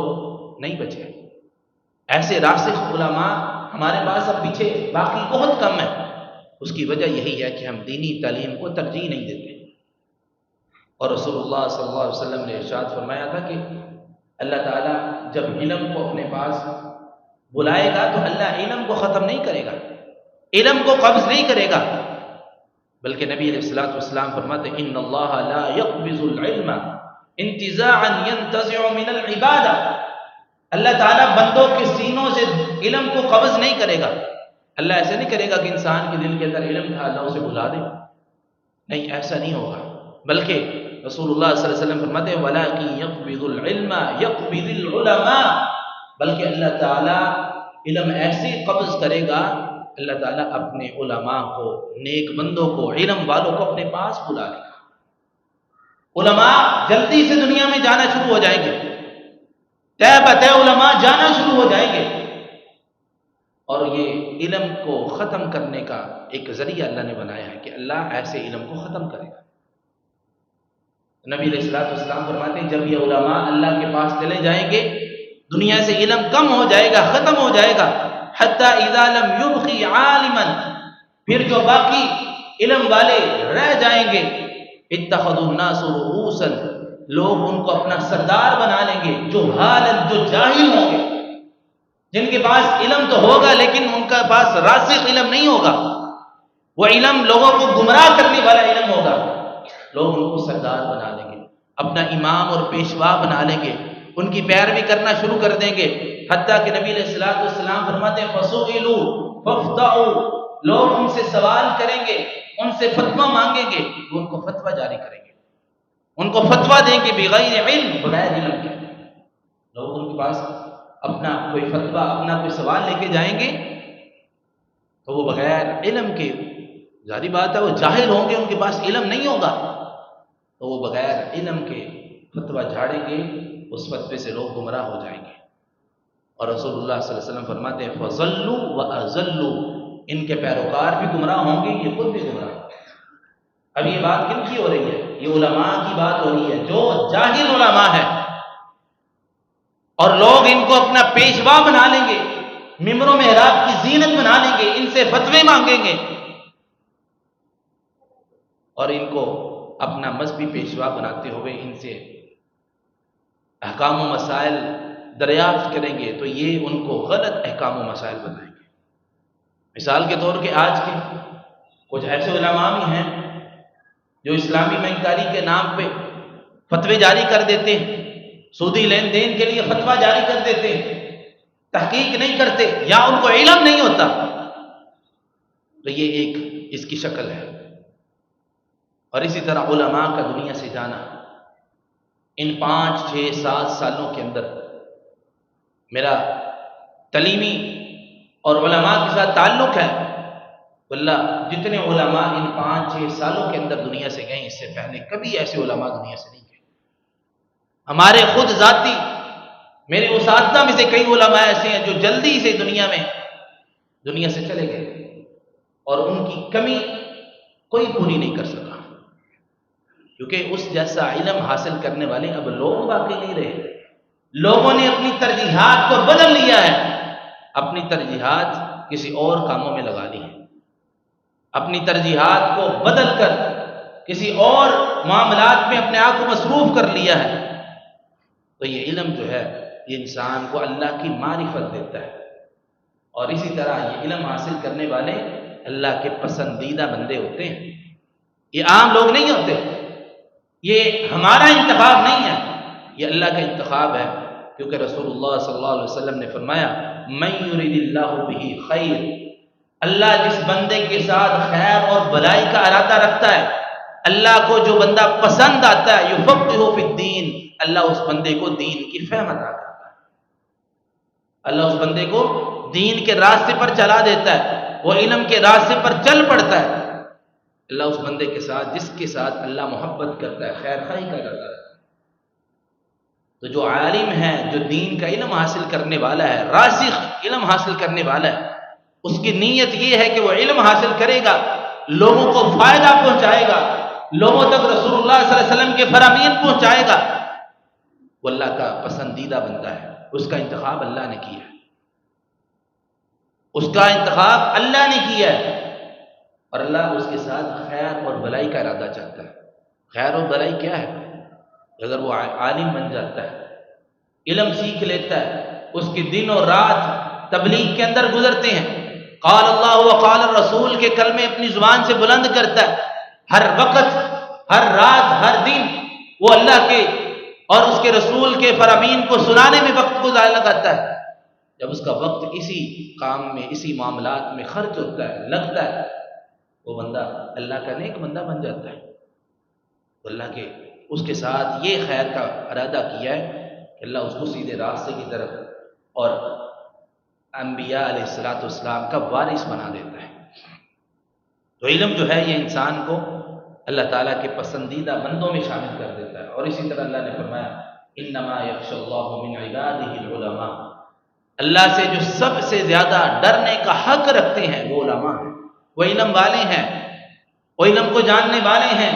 نہیں بچے، ایسے راسخ علماء ہمارے پاس اب پیچھے باقی بہت کم ہے۔ اس کی وجہ یہی ہے کہ ہم دینی تعلیم کو ترجیح نہیں دیتے، اور رسول اللہ صلی اللہ علیہ وسلم نے ارشاد فرمایا تھا کہ اللہ تعالیٰ جب علم کو اپنے پاس بلائے گا تو اللہ علم کو ختم نہیں کرے گا، علم کو قبض نہیں کرے گا، بلکہ نبی علیہ الصلوۃ والسلام فرماتے ہیں ان اللہ لا يقبض العلم انتزاعا ينتزع من العبادہ، اللہ تعالیٰ بندوں کے سینوں سے علم کو قبض نہیں کرے گا۔ اللہ ایسے نہیں کرے گا کہ انسان کے دل کے اندر علم تھا اللہ اسے بلا دے، نہیں، ایسا نہیں ہوگا، بلکہ رسول اللہ صلی اللہ علیہ وسلم فرماتے ہیں وَلَٰكِن يَقْبِضُ الْعِلْمَ يَقْبِضِ الْعُلَمَاء، بلکہ اللہ تعالیٰ علم ایسے قبض کرے گا، اللہ تعالیٰ اپنے علماء کو، نیک بندوں کو، علم والوں کو اپنے پاس بلا لے گا۔ علماء جلدی سے دنیا میں جانا شروع ہو جائیں گے، طے بطے علماء جانا شروع ہو جائیں گے، اور یہ علم کو ختم کرنے کا ایک ذریعہ اللہ نے بنایا ہے کہ اللہ ایسے علم کو ختم کرے گا۔ نبی علیہ الصلوۃ والسلام فرماتے ہیں جب یہ علماء اللہ کے پاس چلے جائیں گے، دنیا سے علم کم ہو جائے گا، ختم ہو جائے گا، حتی اذا لم یبقی عالما، پھر جو باقی علم والے رہ جائیں گے، اتخذوا الناس رؤوسا، لوگ ان کو اپنا سردار بنا لیں گے، جہالا، جو جاہل ہوں گے، جن کے پاس علم تو ہوگا لیکن ان کا پاس راسخ علم نہیں ہوگا، وہ علم لوگوں کو گمراہ کرنے والا علم ہوگا، لوگ ان کو سردار بنا لیں گے، اپنا امام اور پیشوا بنا لیں گے، ان کی پیروی کرنا شروع کر دیں گے، حتیٰ کہ نبی علیہ الصلوۃ والسلام فرماتے ہیں فَسُئِلُوا فَافْتَعُوا، لوگ ان سے سوال کریں گے، ان سے فتویٰ مانگیں گے، وہ ان کو فتویٰ جاری کریں گے، ان کو فتویٰ دیں گے بغیر علم، بغیر علم کے، لوگ ان کے پاس اپنا کوئی فتویٰ، اپنا کوئی سوال لے کے جائیں گے تو وہ بغیر علم کے، ظاہری بات ہے وہ جاہل ہوں گے، ان کے پاس علم نہیں ہوگا، تو وہ بغیر علم کے فتویٰ جھاڑیں گے، اس فتوے سے لوگ گمراہ ہو جائیں گے، اور رسول اللہ صلی اللہ علیہ وسلم فرماتے ہیں فَضَلُّوا وَأَضَلُّوا، ان کے پیروکار بھی گمراہ ہوں گے، یہ خود بھی گمراہ ہوں گے۔ اب یہ بات کن کی ہو رہی ہے؟ یہ علماء کی بات ہو رہی ہے، جو جاہل علماء ہے، اور لوگ ان کو اپنا پیشوا بنا لیں گے، ممبر و محراب کی زینت بنا لیں گے، ان سے فتوے مانگیں گے، اور ان کو اپنا مذہبی پیشوا بناتے ہوئے ان سے احکام و مسائل دریافت کریں گے، تو یہ ان کو غلط احکام و مسائل بتائیں گے۔ مثال کے طور پہ آج کے کچھ ایسے علماء بھی ہیں جو اسلامی بینکاری کے نام پہ فتوے جاری کر دیتے ہیں، سودی لین دین کے لیے فتویٰ جاری کر دیتے ہیں، تحقیق نہیں کرتے، یا ان کو علم نہیں ہوتا، تو یہ ایک اس کی شکل ہے۔ اور اسی طرح علماء کا دنیا سے جانا، ان 5، 6، 7 سالوں کے اندر میرا تعلیمی اور علماء کے ساتھ تعلق ہے، واللہ جتنے علماء ان 5-6 سالوں کے اندر دنیا سے گئے، اس سے پہلے کبھی ایسے علماء دنیا سے نہیں گئے۔ ہمارے خود ذاتی میرے اساتذہ میں سے کئی علماء ایسے ہیں جو جلدی سے دنیا سے چلے گئے، اور ان کی کمی کوئی پوری نہیں کر سکا، کیونکہ اس جیسا علم حاصل کرنے والے اب لوگ باقی نہیں رہے۔ لوگوں نے اپنی ترجیحات کو بدل لیا ہے، اپنی ترجیحات کسی اور کاموں میں لگا لی ہے، اپنی ترجیحات کو بدل کر کسی اور معاملات میں اپنے آپ کو مصروف کر لیا ہے۔ تو یہ علم جو ہے یہ انسان کو اللہ کی معرفت دیتا ہے، اور اسی طرح یہ علم حاصل کرنے والے اللہ کے پسندیدہ بندے ہوتے ہیں۔ یہ عام لوگ نہیں ہوتے، یہ ہمارا انتخاب نہیں ہے، یہ اللہ کا انتخاب ہے، کیونکہ رسول اللہ صلی اللہ علیہ وسلم نے فرمایا من یرید اللہ بہ خیر، اللہ جس بندے کے ساتھ خیر اور بھلائی کا ارادہ رکھتا ہے، اللہ کو جو بندہ پسند آتا ہے، یفقہہ فی الدین، اللہ اس بندے کو دین کی فہم عطا کرتا ہے، اللہ اس بندے کو دین کے راستے پر چلا دیتا ہے، وہ علم کے راستے پر چل پڑتا ہے۔ اللہ اس بندے کے ساتھ جس کے ساتھ اللہ محبت کرتا ہے، خیر خواہی کا ارادہ رکھتا ہے۔ تو جو عالم ہے، جو دین کا علم حاصل کرنے والا ہے، راسخ علم حاصل کرنے والا ہے، اس کی نیت یہ ہے کہ وہ علم حاصل کرے گا، لوگوں کو فائدہ پہنچائے گا، لوگوں تک رسول اللہ صلی اللہ علیہ وسلم کے فرامین پہنچائے گا، وہ اللہ کا پسندیدہ بندہ ہے، اس کا انتخاب اللہ نے کیا ہے، اس کا انتخاب اللہ نے کیا ہے، اور اللہ اس کے ساتھ خیر اور بھلائی کا ارادہ چاہتا ہے۔ خیر اور بھلائی کیا ہے؟ اگر وہ عالم بن جاتا ہے، علم سیکھ لیتا ہے، اس کے دن اور رات تبلیغ کے اندر گزرتے ہیں، قال اللہ و قال الرسول کے کلمے اپنی زبان سے بلند کرتا ہے، ہر وقت، ہر رات، ہر دن وہ اللہ کے اور اس کے رسول کے فرامین کو سنانے میں وقت گزارنے لگاتا ہے۔ جب اس کا وقت اسی کام میں، اسی معاملات میں خرچ ہوتا ہے، لگتا ہے، وہ بندہ اللہ کا نیک بندہ بن جاتا ہے۔ تو اللہ کے اس کے ساتھ یہ خیر کا ارادہ کیا ہے کہ اللہ اس کو سیدھے راستے کی طرف اور انبیاء علیہ الصلوۃ والسلام کا وارث بنا دیتا ہے۔ تو علم جو ہے یہ انسان کو اللہ تعالیٰ کے پسندیدہ بندوں میں شامل کر دیتا ہے، اور اسی طرح اللہ نے فرمایا انما یخشی اللہ من عبادہ العلماء، اللہ سے جو سب سے زیادہ ڈرنے کا حق رکھتے ہیں وہ علماء ہیں، وہ علم والے ہیں، وہ علم کو جاننے والے ہیں،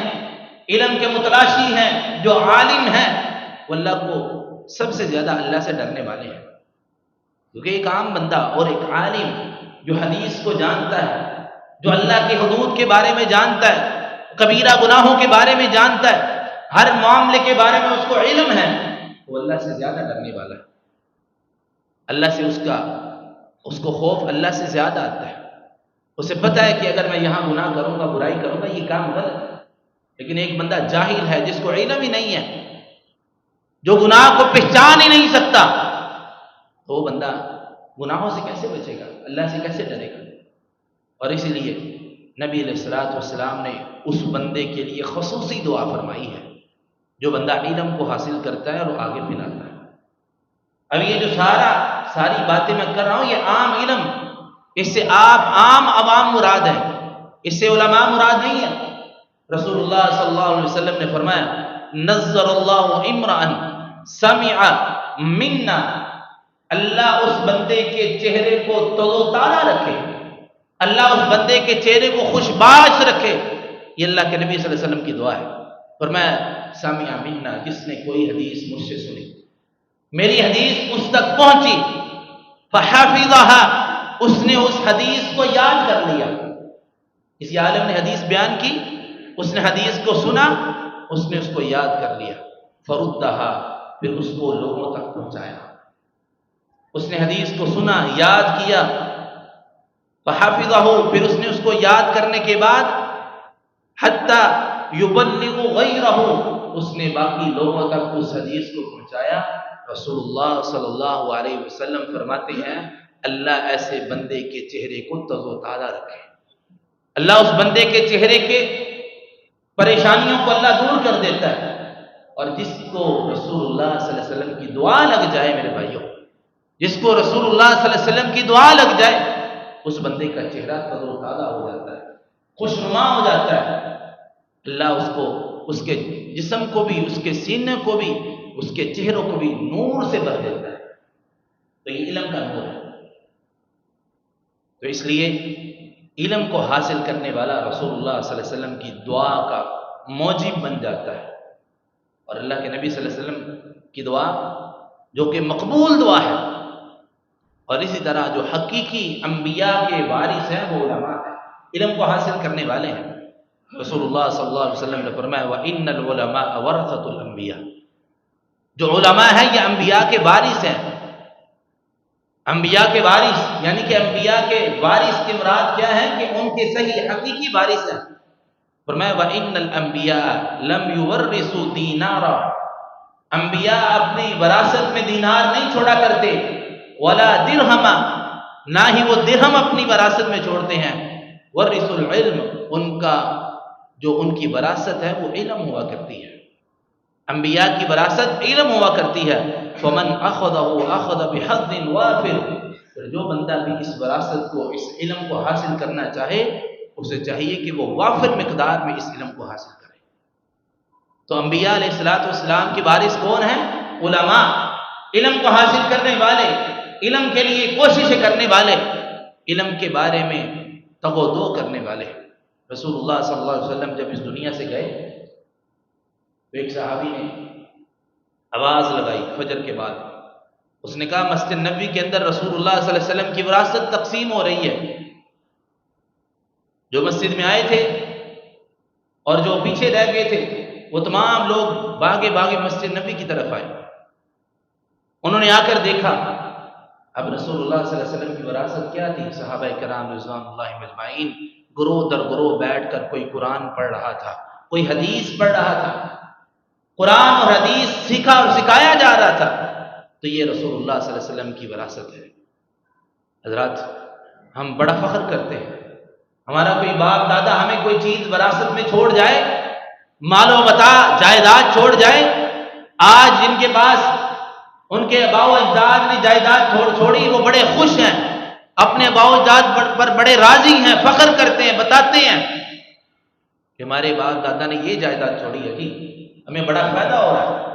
علم کے متلاشی ہیں، جو عالم ہیں، وہ اللہ کو سب سے زیادہ اللہ سے ڈرنے والے ہیں۔ کیونکہ ایک عام بندہ اور ایک عالم جو حدیث کو جانتا ہے، جو اللہ کی حدود کے بارے میں جانتا ہے، کبیرہ گناہوں کے بارے میں جانتا ہے، ہر معاملے کے بارے میں اس کو علم ہے، وہ اللہ سے زیادہ ڈرنے والا ہے، اللہ سے اس کو خوف اللہ سے زیادہ آتا ہے، اسے پتہ ہے کہ اگر میں یہاں گناہ کروں گا، برائی کروں گا، یہ کام غلط ہے۔ لیکن ایک بندہ جاہل ہے، جس کو علم ہی نہیں ہے، جو گناہ کو پہچان ہی نہیں سکتا، تو وہ بندہ گناہوں سے کیسے بچے گا، اللہ سے کیسے ڈرے گا؟ اور اسی لیے نبی علیہ الصلوۃ والسلام نے اس بندے کے لیے خصوصی دعا فرمائی ہے جو بندہ علم کو حاصل کرتا ہے اور آگے پھیلاتا ہے۔ اب یہ جو ساری باتیں میں کر رہا ہوں، یہ عام علم، اس سے آپ عام عوام مراد ہیں، اس سے علماء مراد نہیں ہے۔ رسول اللہ صلی اللہ علیہ وسلم نے فرمایا نظر اللہ امرأ سمع منا، اللہ اس بندے کے چہرے کو تر و تازہ رکھے، اللہ اس بندے کے چہرے کو خوشباش رکھے، یہ اللہ کے نبی صلی اللہ علیہ وسلم کی دعا ہے۔ فرمایا سمع منا، جس نے کوئی حدیث مجھ سے سنی، میری حدیث اس تک پہنچی، فحفظھا، اس نے اس حدیث کو یاد کر لیا۔ کسی عالم نے حدیث بیان کی، اس نے حدیث کو سنا، اس نے اس کو یاد کر لیا، فردھا، پھر اس کو لوگوں تک پہنچایا۔ اس نے حدیث کو سنا، یاد کیا، فحفظھا، پھر اس نے اس کو یاد کرنے کے بعد حتی یبلغ غیرہ، اس نے باقی لوگوں تک اس حدیث کو پہنچایا۔ رسول اللہ صلی اللہ علیہ وسلم فرماتے ہیں اللہ ایسے بندے کے چہرے کو تر و تازہ رکھے، اللہ اس بندے کے چہرے کے پریشانیوں کو اللہ دور کر دیتا ہے۔ اور جس کو رسول اللہ صلی اللہ علیہ وسلم کی دعا لگ جائے میرے بھائیوں، جس کو رسول اللہ صلی اللہ علیہ وسلم کی دعا لگ جائے، اس بندے کا چہرہ تر و تازہ ہو جاتا ہے، خوشنما ہو جاتا ہے۔ اللہ اس کو، اس کے جسم کو بھی، اس کے سینے کو بھی، اس کے چہروں کو بھی نور سے بھر دیتا ہے۔ تو یہ علم کا نور ہے۔ تو اس لیے علم کو حاصل کرنے والا رسول اللہ صلی اللہ علیہ وسلم کی دعا کا موجب بن جاتا ہے، اور اللہ کے نبی صلی اللہ علیہ وسلم کی دعا جو کہ مقبول دعا ہے، اور اسی طرح جو حقیقی انبیاء کے وارث ہیں وہ علماء ہیں، علم کو حاصل کرنے والے ہیں۔ رسول اللہ صلی اللہ علیہ وسلم نے فرمایا وَإِنَّ الْعُلَمَاءَ وَرَثَةُ الْأَنْبِيَاءِ، جو علماء ہیں یہ انبیاء کے وارث ہیں۔ انبیاء کے وارث یعنی کہ انبیاء کے وارث کی مراد کیا ہے کہ ان کے صحیح حقیقی وارث ہیں۔ فرمایا وَإِنَّ الْأَنْبِيَاءَ لَمْ يُوَرِّثُوا دِينَارًا، انبیاء اپنی وراثت میں دینار نہیں چھوڑا کرتے، وَلَا دِرْهَمًا، نہ ہی وہ درہم اپنی وراثت میں چھوڑتے ہیں، وَرِثُوا الْعِلْمَ، ان کا جو ان کی وراثت ہے وہ علم ہوا کرتی ہے۔ انبیاء کی وراثت علم ہوا کرتی ہے۔ فَمَنْ أَخَذَهُ أَخَذَ بِحَظٍّ وَافِرٍ، پھر جو بندہ بھی اس وراثت کو، اس علم کو حاصل کرنا چاہے، اسے چاہیے کہ وہ وافر مقدار میں اس علم کو حاصل کرے۔ تو انبیاء علیہ السلام کے وارث کون ہیں؟ علماء، علم کو حاصل کرنے والے، علم کے لیے کوششیں کرنے والے، علم کے بارے میں تگ و دو کرنے والے۔ رسول اللہ صلی اللہ علیہ وسلم جب اس دنیا سے گئے تو ایک صحابی نے آواز لگائی فجر کے بعد، اس نے کہا مسجد نبوی کے اندر رسول اللہ صلی اللہ علیہ وسلم کی وراثت تقسیم ہو رہی ہے۔ جو مسجد میں آئے تھے اور جو پیچھے رہ گئے تھے وہ تمام لوگ بھاگے بھاگے مسجد نبوی کی طرف آئے۔ انہوں نے آ کر دیکھا اب رسول اللہ صلی اللہ علیہ وسلم کی وراثت کیا تھی؟ صحابہ کرام رضوان اللہ مجمعین گروہ در گروہ بیٹھ کر کوئی قرآن پڑھ رہا تھا، کوئی حدیث پڑھ رہا تھا، قرآن اور حدیث سیکھا اور سکھایا جا رہا تھا۔ تو یہ رسول اللہ صلی اللہ علیہ وسلم کی وراثت ہے۔ حضرات، ہم بڑا فخر کرتے ہیں، ہمارا کوئی باپ دادا ہمیں کوئی چیز وراثت میں چھوڑ جائے، مال و متاع جائیداد چھوڑ جائے، آج جن کے پاس ان کے آباء و اجداد نے جائیداد چھوڑی وہ بڑے خوش ہیں، اپنے آباء و اجداد پر بڑے راضی ہیں، فخر کرتے ہیں، بتاتے ہیں کہ ہمارے باپ دادا نے یہ جائیداد چھوڑی ہے، جی ہمیں بڑا فائدہ ہو رہا ہے۔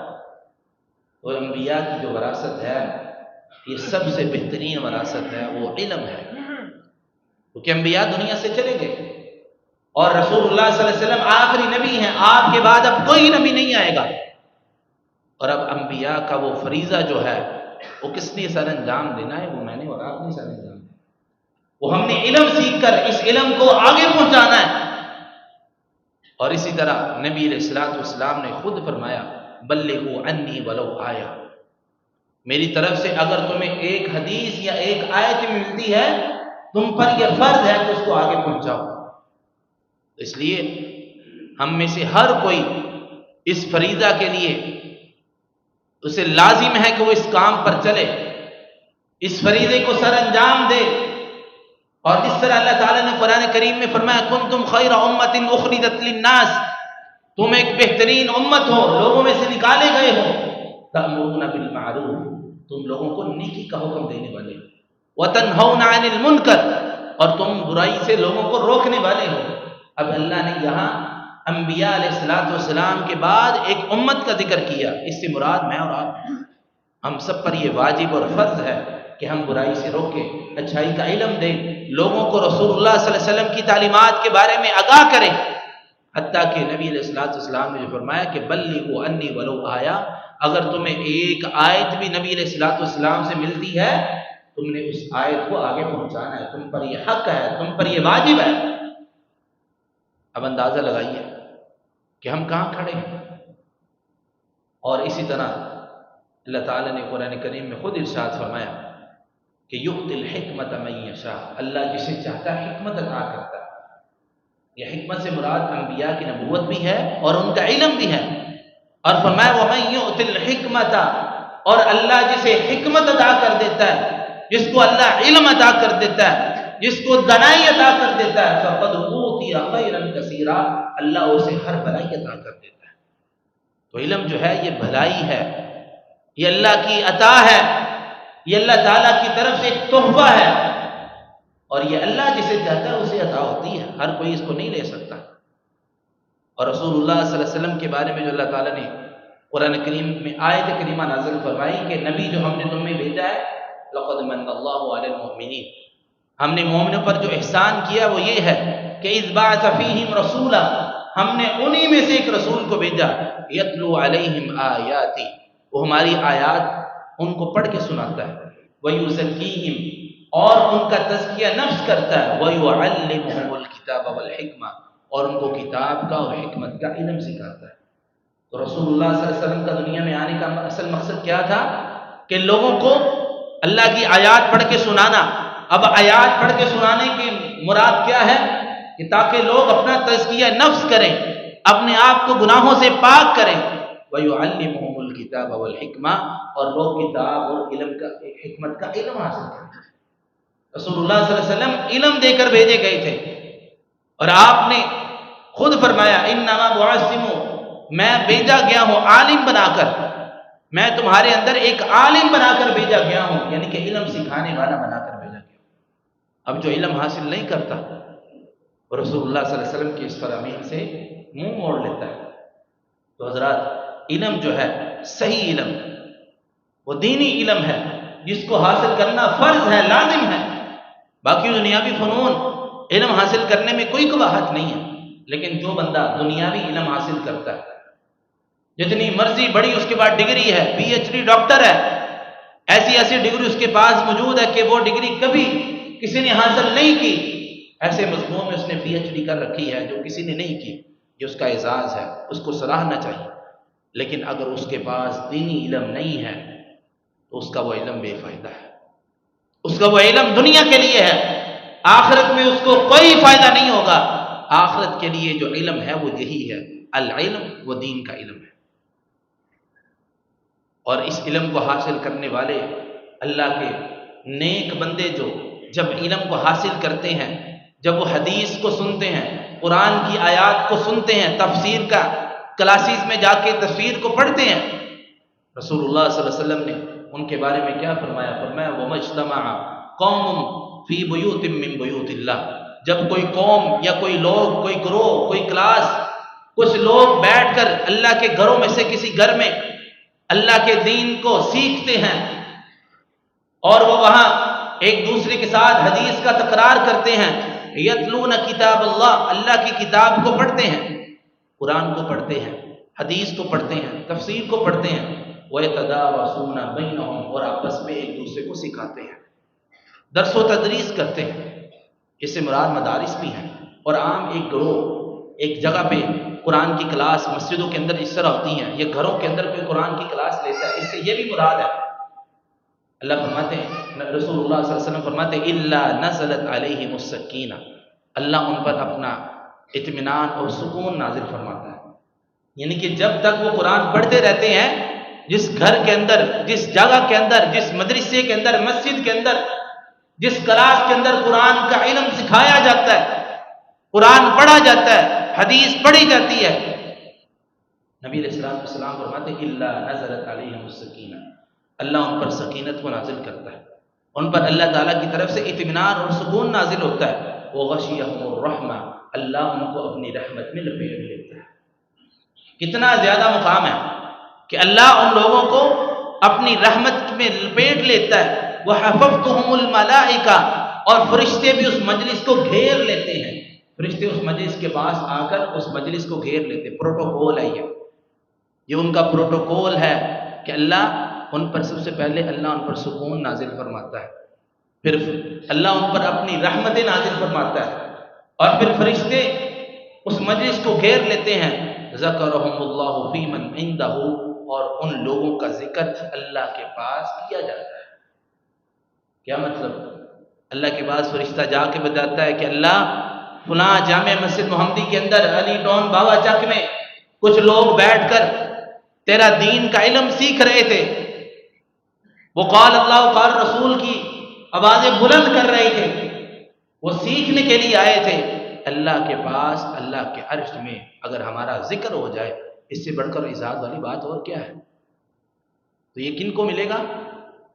اور انبیاء کی جو وراثت ہے یہ سب سے بہترین وراثت ہے، وہ علم ہے، کیونکہ انبیاء دنیا سے چلے گئے اور رسول اللہ صلی اللہ علیہ وسلم آخری نبی ہیں، آپ کے بعد اب کوئی نبی نہیں آئے گا، اور اب انبیاء کا وہ فریضہ جو ہے وہ کس نے سر انجام دینا ہے؟ وہ میں نے اور آپ نے سر انجام دینا، وہ ہم نے علم سیکھ کر اس علم کو آگے پہنچانا ہے۔ اور اسی طرح نبی علیہ الصلوۃ والسلام نے خود فرمایا بلغوا عنی ولو آیا، میری طرف سے اگر تمہیں ایک حدیث یا ایک آیت ملتی ہے تم پر یہ فرض ہے کہ اس کو آگے پہنچاؤ۔ اس لیے ہم میں سے ہر کوئی اس فریضہ کے لیے اسے لازم ہے کہ وہ اس کام پر چلے، اس فریضے کو سر انجام دے۔ اور جس طرح اللہ تعالیٰ نے قرآن کریم میں فرمایا کنتم خیر امۃ اخرجت للناس، تم ایک بہترین امت ہو، لوگوں میں سے نکالے گئے ہو، تأمرون بالمعروف، تم لوگوں کو نیکی کا حکم دینے والے ہو، وتنہون عن المنکر، اور تم برائی سے لوگوں کو روکنے والے ہو۔ اب اللہ نے یہاں انبیاء علیہ السلام کے بعد ایک امت کا ذکر کیا، اس سے مراد میں اور آپ، ہم سب پر یہ واجب اور فرض ہے کہ ہم برائی سے روکیں، اچھائی کا علم دیں، لوگوں کو رسول اللہ صلی اللہ علیہ وسلم کی تعلیمات کے بارے میں آگاہ کریں۔ حتیٰ کہ نبی علیہ السلام نے جو فرمایا کہ بلغوا عنی ولو آیا، اگر تمہیں ایک آیت بھی نبی علیہ السلام سے ملتی ہے تم نے اس آیت کو آگے پہنچانا ہے، تم پر یہ حق ہے، تم پر یہ واجب ہے۔ اب اندازہ لگائیے کہ ہم کہاں کھڑے ہیں۔ اور اسی طرح اللہ تعالیٰ نے قرآن کریم میں خود ارشاد فرمایا کہ یؤتی الحکمت من یشاء، اللہ جسے چاہتا ہے حکمت عطا کرتا ہے۔ یہ حکمت سے مراد انبیاء کی نبوت بھی ہے اور ان کا علم بھی ہے، اور فرمایا ومن یؤتی الحکمت، اور اللہ جسے حکمت عطا کر دیتا ہے، جس کو اللہ علم عطا کر دیتا ہے، جس کو دانائی عطا کر دیتا ہے، فقد اوتی خیرا کثیرا، اللہ اسے ہر بھلائی عطا کر دیتا ہے۔ تو علم جو ہے یہ بھلائی ہے، یہ اللہ کی عطا ہے، یہ اللہ تعالیٰ کی طرف سے ایک تحفہ ہے، اور یہ اللہ جسے چاہتا ہے اسے عطا ہوتی ہے، ہر کوئی اس کو نہیں لے سکتا۔ اور رسول اللہ صلی اللہ علیہ وسلم کے بارے میں جو اللہ تعالیٰ نے قرآن کریم میں آیت کریمہ نازل فرمائی کہ نبی جو ہم نے تم میں بھیجا ہے، لقد من اللہ علی المؤمنین، ہم نے مومنوں پر جو احسان کیا وہ یہ ہے کہ اذ بعث فیہم رسولا، ہم نے انہی میں سے ایک رسول کو بھیجا، یتلو علیہم آیاتی، وہ ہماری آیات ان کو پڑھ کے سناتا ہے، ویزکیہم، اور ان کا تزکیہ نفس کرتا ہے، ویعلمہم الکتاب والحکمہ، اور ان کو کتاب کا اور حکمت کا علم سکھاتا ہے۔ تو رسول اللہ صلی اللہ علیہ وسلم کا دنیا میں آنے کا اصل مقصد کیا تھا؟ کہ لوگوں کو اللہ کی آیات پڑھ کے سنانا۔ اب آیات پڑھ کے سنانے کی مراد کیا ہے؟ کہ تاکہ لوگ اپنا تزکیہ نفس کریں، اپنے آپ کو گناہوں سے پاک کریں، وَيُعَلِّمُهُمُ الْكِتَابَ وَالْحِكْمَةَ، اور لوگ کتاب اور علم کا حکمت کا علم حاصل کریں۔ رسول اللہ صلی اللہ علیہ وسلم علم دے کر بھیجے گئے تھے، اور آپ نے خود فرمایا انما بعثم، میں بھیجا گیا ہوں عالم بنا کر، میں تمہارے اندر ایک عالم بنا کر بھیجا گیا ہوں، یعنی کہ علم سکھانے والا بنا کر بھیجا گیا ہوں۔ اب جو علم حاصل نہیں کرتا رسول اللہ صلی اللہ علیہ وسلم کی اس فرامین سے منہ موڑ لیتا ہے۔ تو حضرات، علم جو ہے صحیح علم وہ دینی علم ہے جس کو حاصل کرنا فرض ہے، لازم ہے۔ باقی دنیاوی فنون علم حاصل کرنے میں کوئی قباحت نہیں ہے، لیکن جو بندہ دنیاوی علم حاصل کرتا ہے، جتنی مرضی بڑی اس کے بعد ڈگری ہے، پی ایچ ڈی ڈاکٹر ہے، ایسی ڈگری اس کے پاس موجود ہے کہ وہ ڈگری کبھی کسی نے حاصل نہیں کی، ایسے مضمون میں اس نے پی ایچ ڈی کر رکھی ہے جو کسی نے نہیں کی، یہ اس کا اعزاز ہے، اس کو سراہنا چاہیے۔ لیکن اگر اس کے پاس دینی علم نہیں ہے تو اس کا وہ علم بے فائدہ ہے، اس کا وہ علم دنیا کے لیے ہے، آخرت میں اس کو کوئی فائدہ نہیں ہوگا۔ آخرت کے لیے جو علم ہے وہ یہی ہے، العلم، وہ دین کا علم ہے۔ اور اس علم کو حاصل کرنے والے اللہ کے نیک بندے جو جب علم کو حاصل کرتے ہیں، جب وہ حدیث کو سنتے ہیں، قرآن کی آیات کو سنتے ہیں، تفسیر کا کلاسز میں جا کے تفسیر کو پڑھتے ہیں، رسول اللہ صلی اللہ علیہ وسلم نے ان کے بارے میں کیا فرمایا؟ فرمایا وَمَا اجْتَمَعَ قَوْمٌ فِي بُيُوتٍ مِّن بُيُوتِ اللَّهِ، جب کوئی قوم یا کوئی لوگ، کوئی گروہ، کوئی کلاس، کچھ لوگ بیٹھ کر اللہ کے گھروں میں سے کسی گھر میں اللہ کے دین کو سیکھتے ہیں، اور وہ وہاں ایک دوسرے کے ساتھ حدیث کا تکرار کرتے ہیں، یتلون کتاب اللہ، اللہ کی کتاب کو پڑھتے ہیں، قرآن کو پڑھتے ہیں، حدیث کو پڑھتے ہیں، تفسیر کو پڑھتے ہیں، وَيَتَدَارَسُونَ بَيْنَهُمْ، اور آپس میں ایک دوسرے کو سکھاتے ہیں، درس و تدریس کرتے ہیں۔ اس سے مراد مدارس بھی ہیں، اور عام ایک گروہ ایک جگہ پہ قرآن کی کلاس مسجدوں کے اندر اس طرح ہوتی ہیں، یہ گھروں کے اندر کوئی قرآن کی کلاس لیتا ہے، اس سے یہ بھی مراد ہے۔ اللہ فرماتے ہیں، رسول اللہ صلی اللہ علیہ وسلم فرماتے ہیں اِلَّا نَزَلَتْ عَلَيْهِمُ السَّكِينَةُ، اللہ ان پر اپنا اطمینان اور سکون نازل فرماتا ہے، یعنی کہ جب تک وہ قرآن پڑھتے رہتے ہیں، جس گھر کے اندر، جس جگہ کے اندر، جس مدرسے کے اندر، مسجد کے اندر، جس کلاس کے اندر قرآن کا علم سکھایا جاتا ہے، قرآن پڑھا جاتا ہے، حدیث پڑھی جاتی ہے، نبی علیہ السلام فرماتے ہیں اِلَّا نَزَلَتْ عَلَيْهِمُ السَّكِينَةُ، اللہ ان پر سکینت کو نازل کرتا ہے، ان پر اللہ تعالیٰ کی طرف سے اطمینان اور سکون نازل ہوتا ہے، وَغَشِيَهُمُ الرَّحْمَةُ، اللہ ان کو اپنی رحمت میں لپیٹ لیتا ہے۔ کتنا زیادہ مقام ہے کہ اللہ ان لوگوں کو اپنی رحمت میں لپیٹ لیتا ہے، وَحَفَظْتُهُمُ الْمَلَائِكَةُ، اور فرشتے بھی اس مجلس کو گھیر لیتے ہیں، فرشتے اس مجلس کے پاس آ کر اس مجلس کو گھیر لیتے ہیں، پروٹوکول ہے یہ ان کا پروٹوکول ہے کہ اللہ ان پر سب سے پہلے اللہ ان پر سکون نازل فرماتا ہے، پھر اللہ ان پر اپنی رحمتیں نازل فرماتا ہے، اور پھر فرشتے اس مجلس کو گھیر لیتے ہیں، ذکرہم اللہ فی من عندہ، اور ان لوگوں کا ذکر اللہ کے پاس کیا جاتا ہے۔ کیا مطلب؟ اللہ کے پاس فرشتہ جا کے بتاتا ہے کہ اللہ فلاں جامع مسجد محمدی کے اندر علی ٹاؤن بابا چک میں کچھ لوگ بیٹھ کر تیرا دین کا علم سیکھ رہے تھے، وہ قال اللہ قال رسول کی آوازیں بلند کر رہے تھے، وہ سیکھنے کے لیے آئے تھے۔ اللہ کے پاس، اللہ کے عرش میں اگر ہمارا ذکر ہو جائے، اس سے بڑھ کر اعزاز والی بات اور کیا ہے؟ تو یہ کن کو ملے گا؟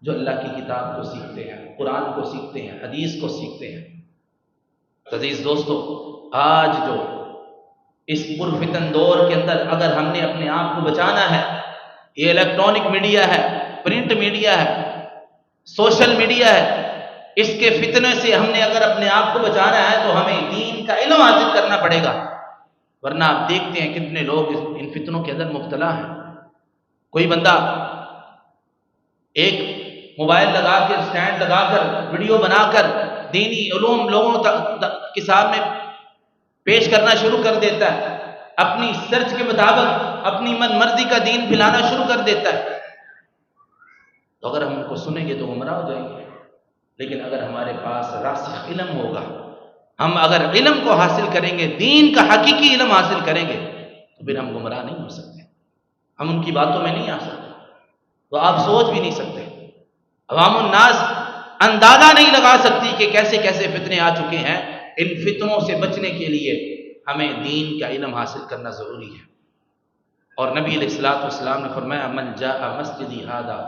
جو اللہ کی کتاب کو سیکھتے ہیں، قرآن کو سیکھتے ہیں، حدیث کو سیکھتے ہیں۔ عزیز دوستو، آج جو اس پرفتن دور کے اندر اگر ہم نے اپنے آپ کو بچانا ہے، یہ الیکٹرانک میڈیا ہے، پرنٹ میڈیا ہے، سوشل میڈیا ہے، اس کے فتنے سے ہم نے اگر اپنے آپ کو بچانا ہے تو ہمیں دین کا علم حاصل کرنا پڑے گا، ورنہ آپ دیکھتے ہیں کتنے لوگ ان فتنوں کے اندر مبتلا ہیں۔ کوئی بندہ ایک موبائل لگا کر، اسٹینڈ لگا کر، ویڈیو بنا کر دینی علوم لوگوں کے سامنے پیش کرنا شروع کر دیتا ہے، اپنی سرچ کے مطابق اپنی من مرضی کا دین پھیلانا شروع کر دیتا ہے، تو اگر ہم ان کو سنیں گے تو گمراہ ہو جائیں گے۔ لیکن اگر ہمارے پاس راسخ علم ہوگا، ہم اگر علم کو حاصل کریں گے، دین کا حقیقی علم حاصل کریں گے، تو پھر ہم گمراہ نہیں ہو سکتے، ہم ان کی باتوں میں نہیں آ سکتے، تو آپ سوچ بھی نہیں سکتے۔ عوام الناس اندازہ نہیں لگا سکتی کہ کیسے کیسے فتنے آ چکے ہیں۔ ان فتنوں سے بچنے کے لیے ہمیں دین کا علم حاصل کرنا ضروری ہے۔ اور نبی علیہ الصلوۃ والسلام نے فرمایا، من جاء مسجدی ھذا،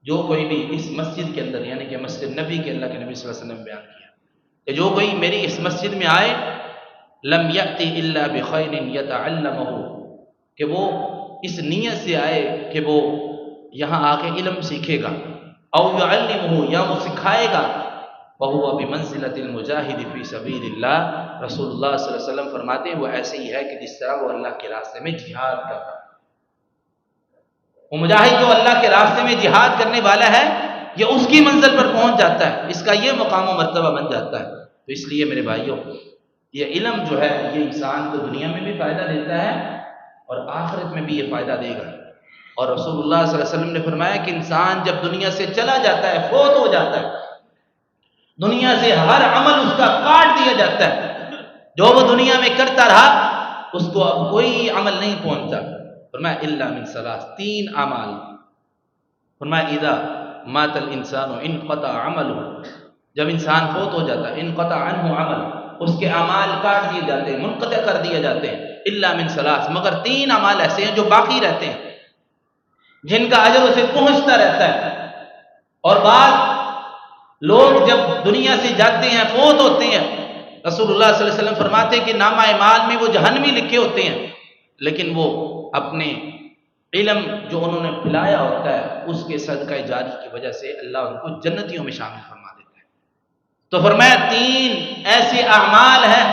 جو کوئی بھی اس مسجد کے اندر، یعنی کہ مسجد نبی کے اللہ کے نبی صلی اللہ علیہ وسلم نے بیان کیا کہ جو کوئی میری اس مسجد میں آئے، لم یأتی الا بخیر یتعلمہ، کہ وہ اس نیت سے آئے کہ وہ یہاں آ کے علم سیکھے گا، او یعلمہ، یا وہ سکھائے گا، وہو بمنزلۃ المجاہد فی سبیل اللہ، رسول اللہ صلی اللہ علیہ وسلم فرماتے ہیں وہ ایسے ہی ہے کہ جس طرح وہ اللہ کے راستے میں جہاد کر رہا ہے۔ وہ مجاہد جو اللہ کے راستے میں جہاد کرنے والا ہے، یہ اس کی منزل پر پہنچ جاتا ہے، اس کا یہ مقام و مرتبہ بن جاتا ہے۔ تو اس لیے میرے بھائیوں، یہ علم جو ہے یہ انسان کو دنیا میں بھی فائدہ دیتا ہے اور آخرت میں بھی یہ فائدہ دے گا۔ اور رسول اللہ صلی اللہ علیہ وسلم نے فرمایا کہ انسان جب دنیا سے چلا جاتا ہے، فوت ہو جاتا ہے، دنیا سے ہر عمل اس کا کاٹ دیا جاتا ہے، جو وہ دنیا میں کرتا رہا اس کو اب کوئی عمل نہیں پہنچتا۔ فرمایا الا من ثلاث، تین اعمال۔ فرمایا اذا مات الانسان انقطع عمله، جب انسان فوت ہو جاتا ہے، انقطع عنہ عمل، اس کے اعمال کاٹ دیے جاتے ہیں، منقطع کر دیے جاتے ہیں، الا من ثلاث، مگر تین اعمال ایسے ہیں جو باقی رہتے ہیں، جن کا اجر اسے پہنچتا رہتا ہے۔ اور بعض لوگ جب دنیا سے جاتے ہیں، فوت ہوتے ہیں، رسول اللہ صلی اللہ علیہ وسلم فرماتے ہیں کہ نامہ اعمال میں وہ جہنمی لکھے ہوتے ہیں، لیکن وہ اپنے علم جو انہوں نے پھیلایا ہوتا ہے اس کے صدقہ جاری کی وجہ سے اللہ ان کو جنتیوں میں شامل فرما دیتا ہے۔ تو فرمایا تین ایسے اعمال ہیں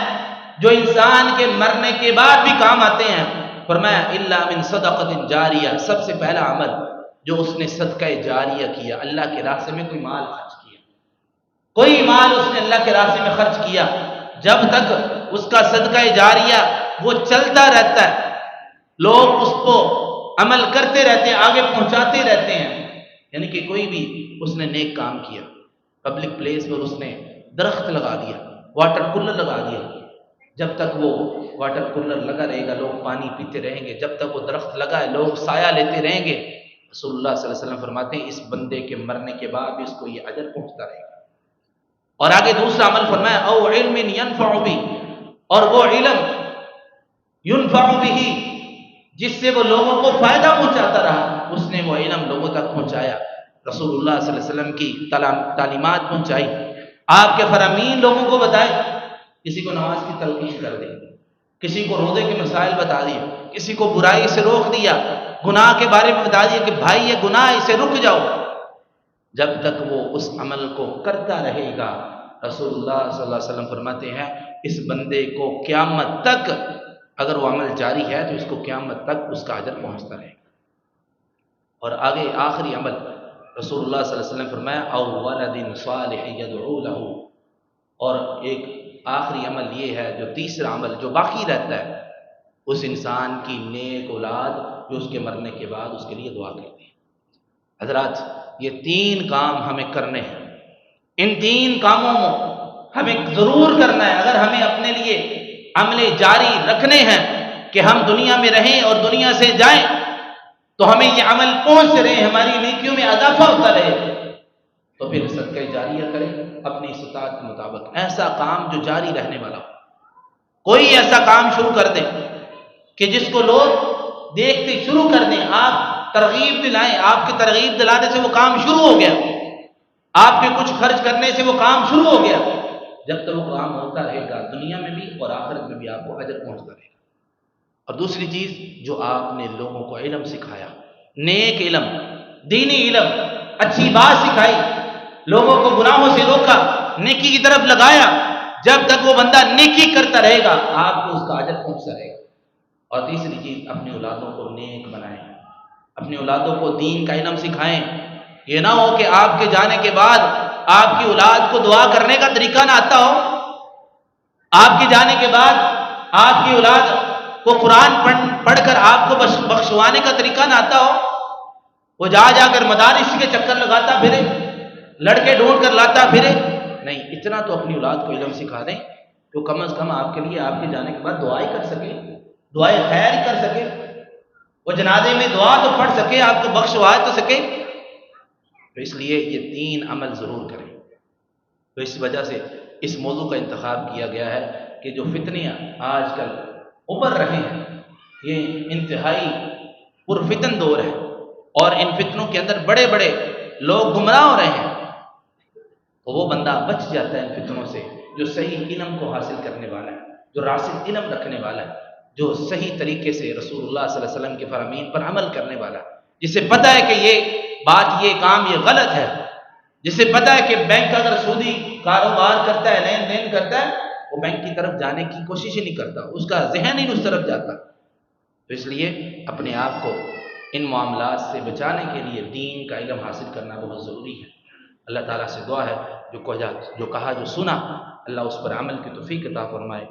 جو انسان کے مرنے کے بعد بھی کام آتے ہیں۔ فرمایا الا من صدقۃ جاریہ، سب سے پہلا عمل جو اس نے صدقہ جاریہ کیا، اللہ کے راستے میں کوئی مال خرچ کیا، کوئی مال اس نے اللہ کے راستے میں خرچ کیا، جب تک اس کا صدقہ جاریہ وہ چلتا رہتا ہے، لوگ اس کو عمل کرتے رہتے ہیں، آگے پہنچاتے رہتے ہیں۔ یعنی کہ کوئی بھی اس نے نیک کام کیا، پبلک پلیس پر اس نے درخت لگا دیا، واٹر کولر لگا دیا، جب تک وہ واٹر کولر لگا رہے گا لوگ پانی پیتے رہیں گے، جب تک وہ درخت لگا ہے لوگ سایہ لیتے رہیں گے۔ رسول اللہ صلی اللہ علیہ وسلم فرماتے ہیں اس بندے کے مرنے کے بعد بھی اس کو یہ اجر پہنچتا رہے گا۔ اور آگے دوسرا عمل فرمایا او علم ینفع بہ، اور وہ علم ینفع بہ جس سے وہ لوگوں کو فائدہ پہنچاتا رہا، اس نے وہ علم لوگوں تک پہنچایا، رسول اللہ صلی اللہ علیہ وسلم کی تعلیمات پہنچائی، آپ کے فرامین لوگوں کو بتائے، کسی کو نماز کی تلقین کر دی، کسی کو روزے کے مسائل بتا دیے، کسی کو برائی سے روک دیا، گناہ کے بارے میں بتا دیا کہ بھائی یہ گناہ، اسے رک جاؤ۔ جب تک وہ اس عمل کو کرتا رہے گا، رسول اللہ صلی اللہ علیہ وسلم فرماتے ہیں اس بندے کو قیامت تک، اگر وہ عمل جاری ہے تو اس کو قیامت تک اس کا اجر پہنچتا رہے گا۔ اور آگے آخری عمل رسول اللہ صلی اللہ علیہ وسلم فرمایا او ولد صالح یدعو له، اور ایک آخری عمل یہ ہے جو تیسرا عمل جو باقی رہتا ہے، اس انسان کی نیک اولاد جو اس کے مرنے کے بعد اس کے لیے دعا کرتی ہے۔ حضرات یہ تین کام ہمیں کرنے ہیں، ان تین کاموں میں ہمیں ضرور کرنا ہے اگر ہمیں اپنے لیے عمل جاری رکھنے ہیں کہ ہم دنیا میں رہیں اور دنیا سے جائیں تو ہمیں یہ عمل پہنچ رہے، ہماری نیکیوں میں اضافہ ہوتا رہے، تو پھر صدقہ جاریہ کریں اپنی استطاعت کے مطابق، ایسا کام جو جاری رہنے والا ہو، کوئی ایسا کام شروع کر دیں کہ جس کو لوگ دیکھتے شروع کر دیں۔ آپ ترغیب دلائیں، آپ کی ترغیب دلانے سے وہ کام شروع ہو گیا، آپ کے کچھ خرچ کرنے سے وہ کام شروع ہو گیا۔ جب تک وہ کام ہوتا رہے گا دنیا میں بھی اور آخرت میں بھی آپ کو اجر پہنچتا رہے گا۔ اور دوسری چیز جو آپ نے لوگوں کو علم سکھایا، نیک علم، دینی علم، اچھی بات سکھائی، لوگوں کو گناہوں سے روکا، نیکی کی طرف لگایا، جب تک وہ بندہ نیکی کرتا رہے گا آپ کو اس کا اجر پہنچتا رہے گا۔ اور تیسری چیز اپنی اولادوں کو نیک بنائیں، اپنی اولادوں کو دین کا علم سکھائیں۔ یہ نہ ہو کہ آپ کے جانے کے بعد آپ کی اولاد کو دعا کرنے کا طریقہ نہ آتا ہو، آپ کے جانے کے بعد آپ کی اولاد کو قرآن پڑھ کر آپ کو بخشوانے کا طریقہ نہ آتا ہو، وہ جا کر مدارس کے چکر لگاتا پھرے، لڑکے ڈھونڈ کر لاتا پھرے۔ نہیں، اتنا تو اپنی اولاد کو علم سکھا دیں تو کم از کم آپ کے لیے آپ کے جانے کے بعد دعائیں کر سکے، دعائیں خیر کر سکے، وہ جنازے میں دعا تو پڑھ سکے، آپ کو بخشوا تو سکے۔ تو اس لیے یہ 3 عمل ضرور کریں۔ تو اس وجہ سے اس موضوع کا انتخاب کیا گیا ہے کہ جو فتنیاں آج کل ابھر رہے ہیں یہ انتہائی پرفتن دور ہے، اور ان فتنوں کے اندر بڑے بڑے لوگ گمراہ ہو رہے ہیں، تو وہ بندہ بچ جاتا ہے ان فتنوں سے جو صحیح علم کو حاصل کرنے والا ہے، جو راسخ علم رکھنے والا ہے، جو صحیح طریقے سے رسول اللہ صلی اللہ علیہ وسلم کے فرامین پر عمل کرنے والا ہے، جسے پتہ ہے کہ یہ بات، یہ کام یہ غلط ہے، جسے پتہ ہے کہ بینک اگر سودی کاروبار کرتا ہے، لین دین کرتا ہے، وہ بینک کی طرف جانے کی کوشش ہی نہیں کرتا، اس کا ذہن ہی اس طرف جاتا۔ تو اس لیے اپنے آپ کو ان معاملات سے بچانے کے لیے دین کا علم حاصل کرنا بہت ضروری ہے۔ اللہ تعالیٰ سے دعا ہے جو کہا جو سنا اللہ اس پر عمل کی توفیق عطا فرمائے۔